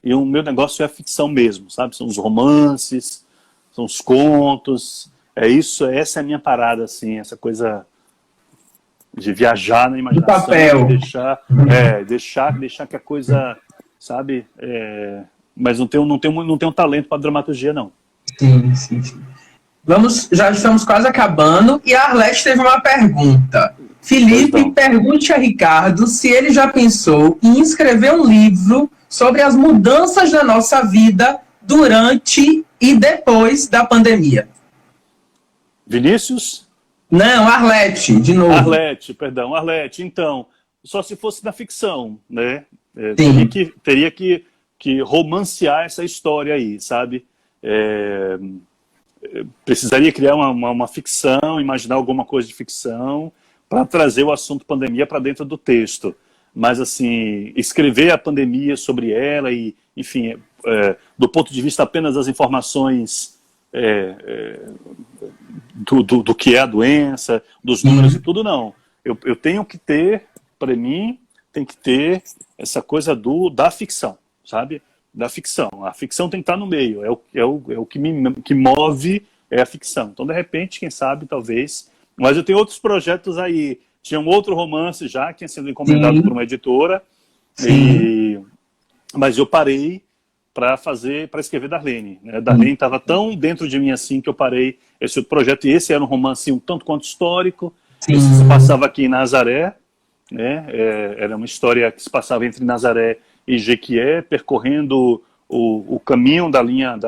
[SPEAKER 2] E o meu negócio é a ficção mesmo, sabe? São os romances, são os contos, essa é a minha parada, assim, essa coisa de viajar na imaginação,
[SPEAKER 1] papel.
[SPEAKER 2] deixar que a coisa, sabe? Mas não tenho talento para dramaturgia, não.
[SPEAKER 1] Sim. Já estamos quase acabando, e a Arlete teve uma pergunta. Felipe, pergunte a Ricardo se ele já pensou em escrever um livro sobre as mudanças da nossa vida durante e depois da pandemia.
[SPEAKER 2] Vinícius?
[SPEAKER 1] Não, Arlete, de novo.
[SPEAKER 2] Arlete. Então, só se fosse na ficção, né? Teria que romancear essa história aí, sabe? Precisaria criar uma ficção, imaginar alguma coisa de ficção para trazer o assunto pandemia para dentro do texto. Mas, assim, escrever a pandemia sobre ela e, enfim, do ponto de vista apenas das informações do que é a doença, dos números e tudo, não. Eu tenho que ter, para mim, tem que ter essa coisa da ficção, sabe? Da ficção. A ficção tem que estar no meio, é o que move é a ficção. Então, de repente, quem sabe, talvez... Mas eu tenho outros projetos aí. Tinha um outro romance já, que tinha sido encomendado por uma editora, mas eu parei para escrever Darlene. Né? Darlene estava tão dentro de mim assim que eu parei esse outro projeto, e esse era um romance um tanto quanto histórico. Esse se passava aqui em Nazaré, né? Era uma história que se passava entre Nazaré e Jequié, percorrendo o caminho da linha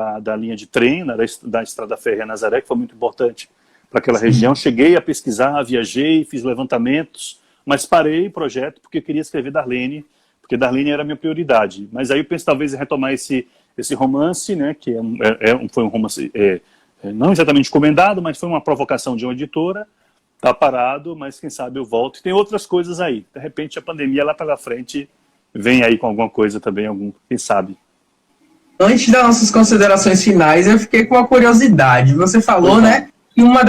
[SPEAKER 2] de trem, né? da Estrada Férrea Nazaré, que foi muito importante para aquela região. Cheguei a pesquisar, viajei, fiz levantamentos, mas parei o projeto porque eu queria escrever Darlene, porque Darlene era a minha prioridade. Mas aí eu penso talvez em retomar esse romance, né, que foi um romance não exatamente encomendado, mas foi uma provocação de uma editora. Está parado, mas quem sabe eu volto. E tem outras coisas aí. De repente a pandemia lá pela frente vem aí com alguma coisa também, quem sabe.
[SPEAKER 1] Antes das nossas considerações finais, eu fiquei com uma curiosidade. Você falou, né, que uma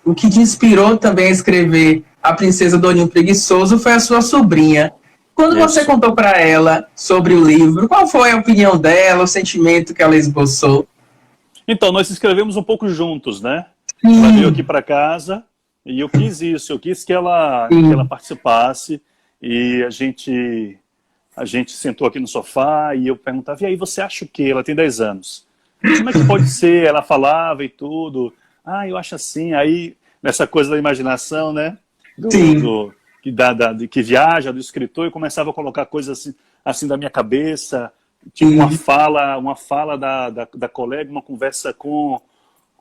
[SPEAKER 1] o que te inspirou também a escrever A Princesa do Olhinho Preguiçoso foi a sua sobrinha. Quando você contou para ela sobre o livro, qual foi a opinião dela, o sentimento que ela esboçou?
[SPEAKER 2] Então, nós escrevemos um pouco juntos, né? Ela veio aqui para casa e eu quis isso, eu quis que ela participasse, e a gente sentou aqui no sofá e eu perguntava, e aí, você acha o quê? Ela tem 10 anos. Como é que pode ser? Ela falava e tudo. Eu acho assim. Aí, nessa coisa da imaginação, né? Que viaja, do escritor, e começava a colocar coisas assim da minha cabeça. Tipo, uma fala da colega, uma conversa com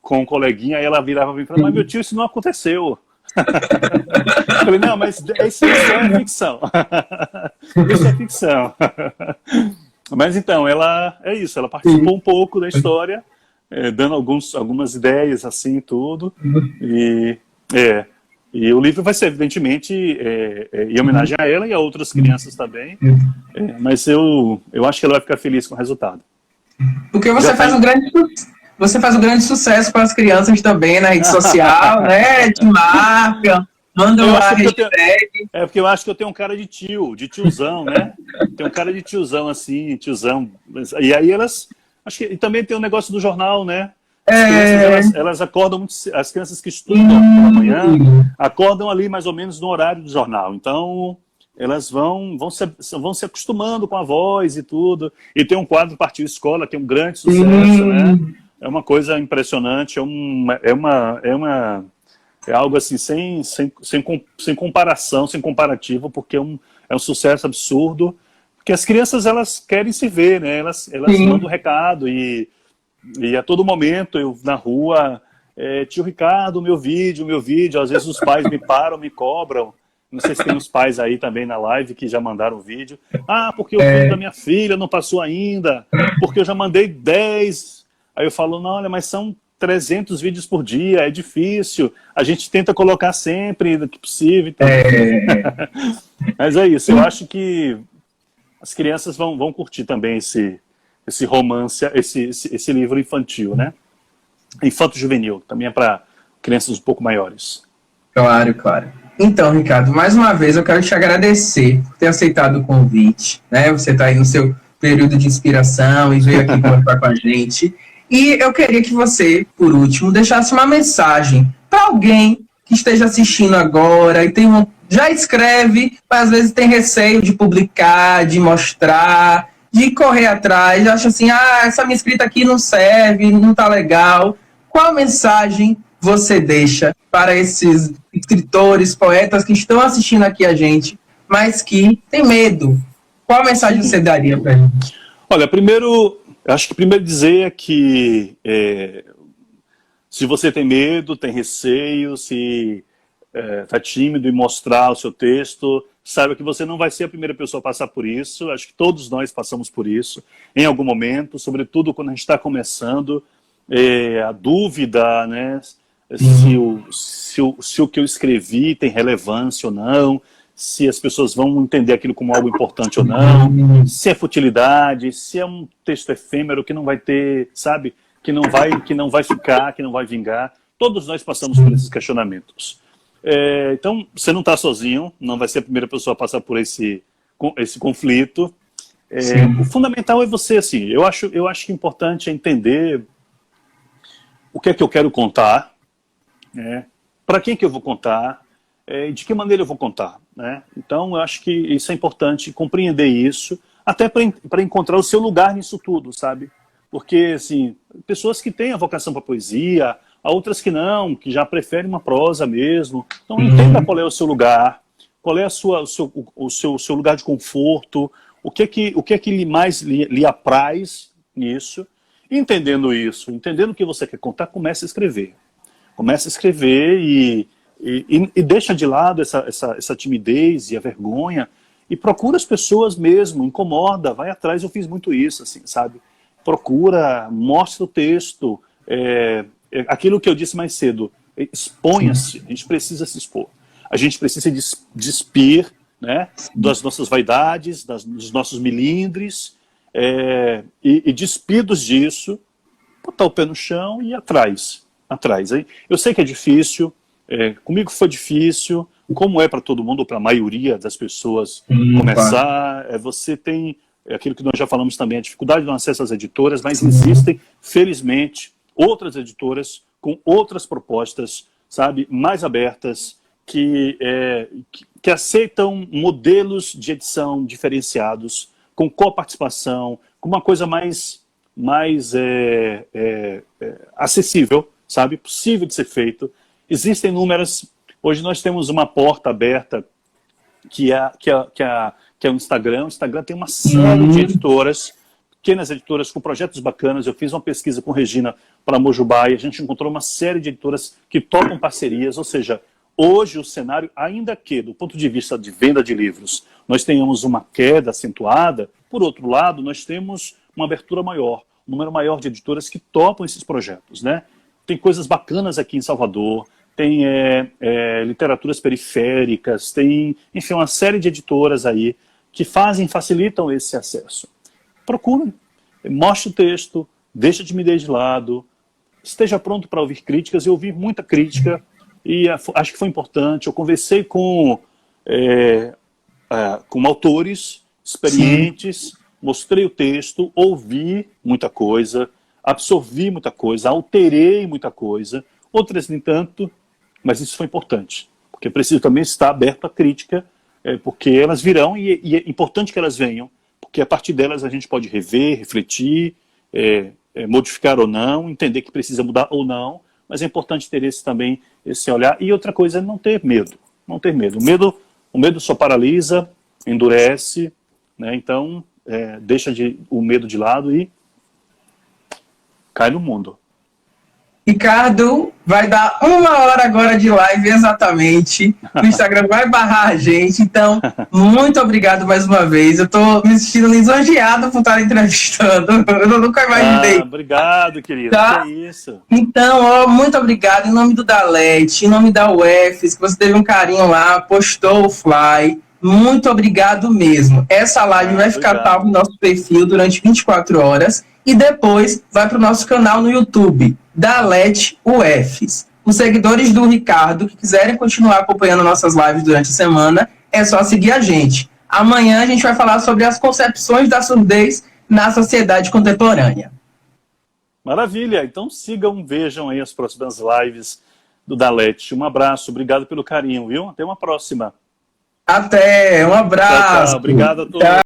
[SPEAKER 2] um coleguinha, aí ela virava para mim e falava, mas meu tio, isso não aconteceu. Eu falei, não, mas isso é ficção. Isso é ficção. Mas então, ela participou um pouco da história, dando algumas ideias, assim, tudo. E o livro vai ser, evidentemente, em homenagem a ela e a outras crianças também. Mas eu acho que ela vai ficar feliz com o resultado.
[SPEAKER 1] Porque você faz um grande sucesso para as crianças também na rede social, né? Te marcam, mandam lá a hashtag.
[SPEAKER 2] Porque eu acho que eu tenho um cara de tiozão, né? Tem um cara de tiozão, assim, tiozão. E aí e também tem o negócio do jornal, né? As crianças, elas acordam muito, as crianças que estudam pela manhã, acordam ali mais ou menos no horário do jornal. Então, elas vão se acostumando com a voz e tudo. E tem um quadro Partiu Escola, que é um grande sucesso, né? É uma coisa impressionante, é algo assim, sem comparação, sem comparativo, porque é um sucesso absurdo, porque as crianças, elas querem se ver, né? Elas mandam recado, e a todo momento, eu na rua, tio Ricardo, meu vídeo, às vezes os pais me param, me cobram, não sei se tem uns pais aí também na live que já mandaram vídeo, porque o filho da minha filha não passou ainda, porque eu já mandei 10, aí eu falo, não, olha, mas são 300 vídeos por dia, é difícil, a gente tenta colocar sempre que possível. Então... Mas é isso, eu acho que as crianças vão curtir também esse romance, esse livro infantil, né? Infanto-juvenil, também é para crianças um pouco maiores.
[SPEAKER 1] Claro. Então, Ricardo, mais uma vez eu quero te agradecer por ter aceitado o convite, né? Você está aí no seu período de inspiração e veio aqui conversar com a gente. E eu queria que você, por último, deixasse uma mensagem para alguém que esteja assistindo agora e já escreve, mas às vezes tem receio de publicar, de mostrar, de correr atrás, acha assim, essa minha escrita aqui não serve, não está legal. Qual mensagem você deixa para esses escritores, poetas que estão assistindo aqui a gente, mas que tem medo? Qual mensagem você daria para eles?
[SPEAKER 2] Olha, acho que primeiro dizer é que se você tem medo, tem receio, se está tímido em mostrar o seu texto, saiba que você não vai ser a primeira pessoa a passar por isso. Acho que todos nós passamos por isso em algum momento, sobretudo quando a gente está começando. A dúvida, né, se o que eu escrevi tem relevância ou não, se as pessoas vão entender aquilo como algo importante ou não, se é futilidade, se é um texto efêmero que não vai ter, sabe, que não vai ficar, que não vai vingar. Todos nós passamos por esses questionamentos. Então, você não está sozinho, não vai ser a primeira pessoa a passar por esse conflito. O fundamental é você, assim, eu acho que o importante é entender o que é que eu quero contar, para quem que eu vou contar, de que maneira eu vou contar, né? Então, eu acho que isso é importante, compreender isso, até para encontrar o seu lugar nisso tudo, sabe? Porque, assim, pessoas que têm a vocação para poesia, há outras que não, que já preferem uma prosa mesmo. Então, entenda qual é o seu lugar, qual é o seu lugar de conforto, o que é que mais lhe apraz nisso. Entendendo isso, entendendo o que você quer contar, comece a escrever. Comece a escrever e deixa de lado essa timidez e a vergonha e procura as pessoas mesmo, incomoda, vai atrás. Eu fiz muito isso, assim, sabe? Procura, mostra o texto, aquilo que eu disse mais cedo, exponha-se, a gente precisa se expor. A gente precisa se despir, né, das nossas vaidades, dos nossos milindres, e despidos disso, botar o pé no chão e ir atrás. Eu sei que é difícil, comigo foi difícil, como é para todo mundo, ou para a maioria das pessoas começar. Você tem aquilo que nós já falamos também, a dificuldade no acesso às editoras, mas existem, felizmente, outras editoras com outras propostas, sabe, mais abertas, que aceitam modelos de edição diferenciados, com coparticipação, com uma coisa mais acessível, sabe? Possível de ser feito. Existem inúmeras. Hoje nós temos uma porta aberta que é o Instagram. O Instagram tem uma série de editoras, pequenas editoras com projetos bacanas. Eu fiz uma pesquisa com Regina para Mojubá e a gente encontrou uma série de editoras que topam parcerias, ou seja, hoje o cenário, ainda que do ponto de vista de venda de livros, nós tenhamos uma queda acentuada, por outro lado, nós temos uma abertura maior, um número maior de editoras que topam esses projetos, né? Tem coisas bacanas aqui em Salvador, tem literaturas periféricas, tem, enfim, uma série de editoras aí que facilitam esse acesso. Procure, mostre o texto, deixa a timidez de lado, esteja pronto para ouvir críticas. Eu ouvi muita crítica e acho que foi importante. Eu conversei com autores experientes, mostrei o texto, ouvi muita coisa, absorvi muita coisa, alterei muita coisa, outras nem tanto, mas isso foi importante, porque preciso também estar aberto à crítica, porque elas virão e é importante que elas venham, porque a partir delas a gente pode rever, refletir, modificar ou não, entender que precisa mudar ou não, mas é importante ter também esse olhar. E outra coisa é não ter medo. Não ter medo. O medo só paralisa, endurece, né? Então deixa o medo de lado e cai no mundo.
[SPEAKER 1] Ricardo, vai dar 1 hora agora de live exatamente. O Instagram vai barrar a gente. Então, muito obrigado mais uma vez. Eu estou me sentindo lisonjeado por estar entrevistando. Eu nunca imaginei.
[SPEAKER 2] Obrigado, querido.
[SPEAKER 1] Tá?
[SPEAKER 2] Que é isso.
[SPEAKER 1] Então, muito obrigado. Em nome do Dalete, em nome da UFES, que você teve um carinho lá, postou o fly. Muito obrigado mesmo. Essa live vai ficar salva no nosso perfil durante 24 horas e depois vai para o nosso canal no YouTube, Dalete UFES. Os seguidores do Ricardo que quiserem continuar acompanhando nossas lives durante a semana, é só seguir a gente. Amanhã a gente vai falar sobre as concepções da surdez na sociedade contemporânea.
[SPEAKER 2] Maravilha. Então sigam, vejam aí as próximas lives do Dalete. Um abraço, obrigado pelo carinho, viu? Até uma próxima.
[SPEAKER 1] Até, um abraço.
[SPEAKER 2] Tchau, tchau. Obrigado a todos. Tchau.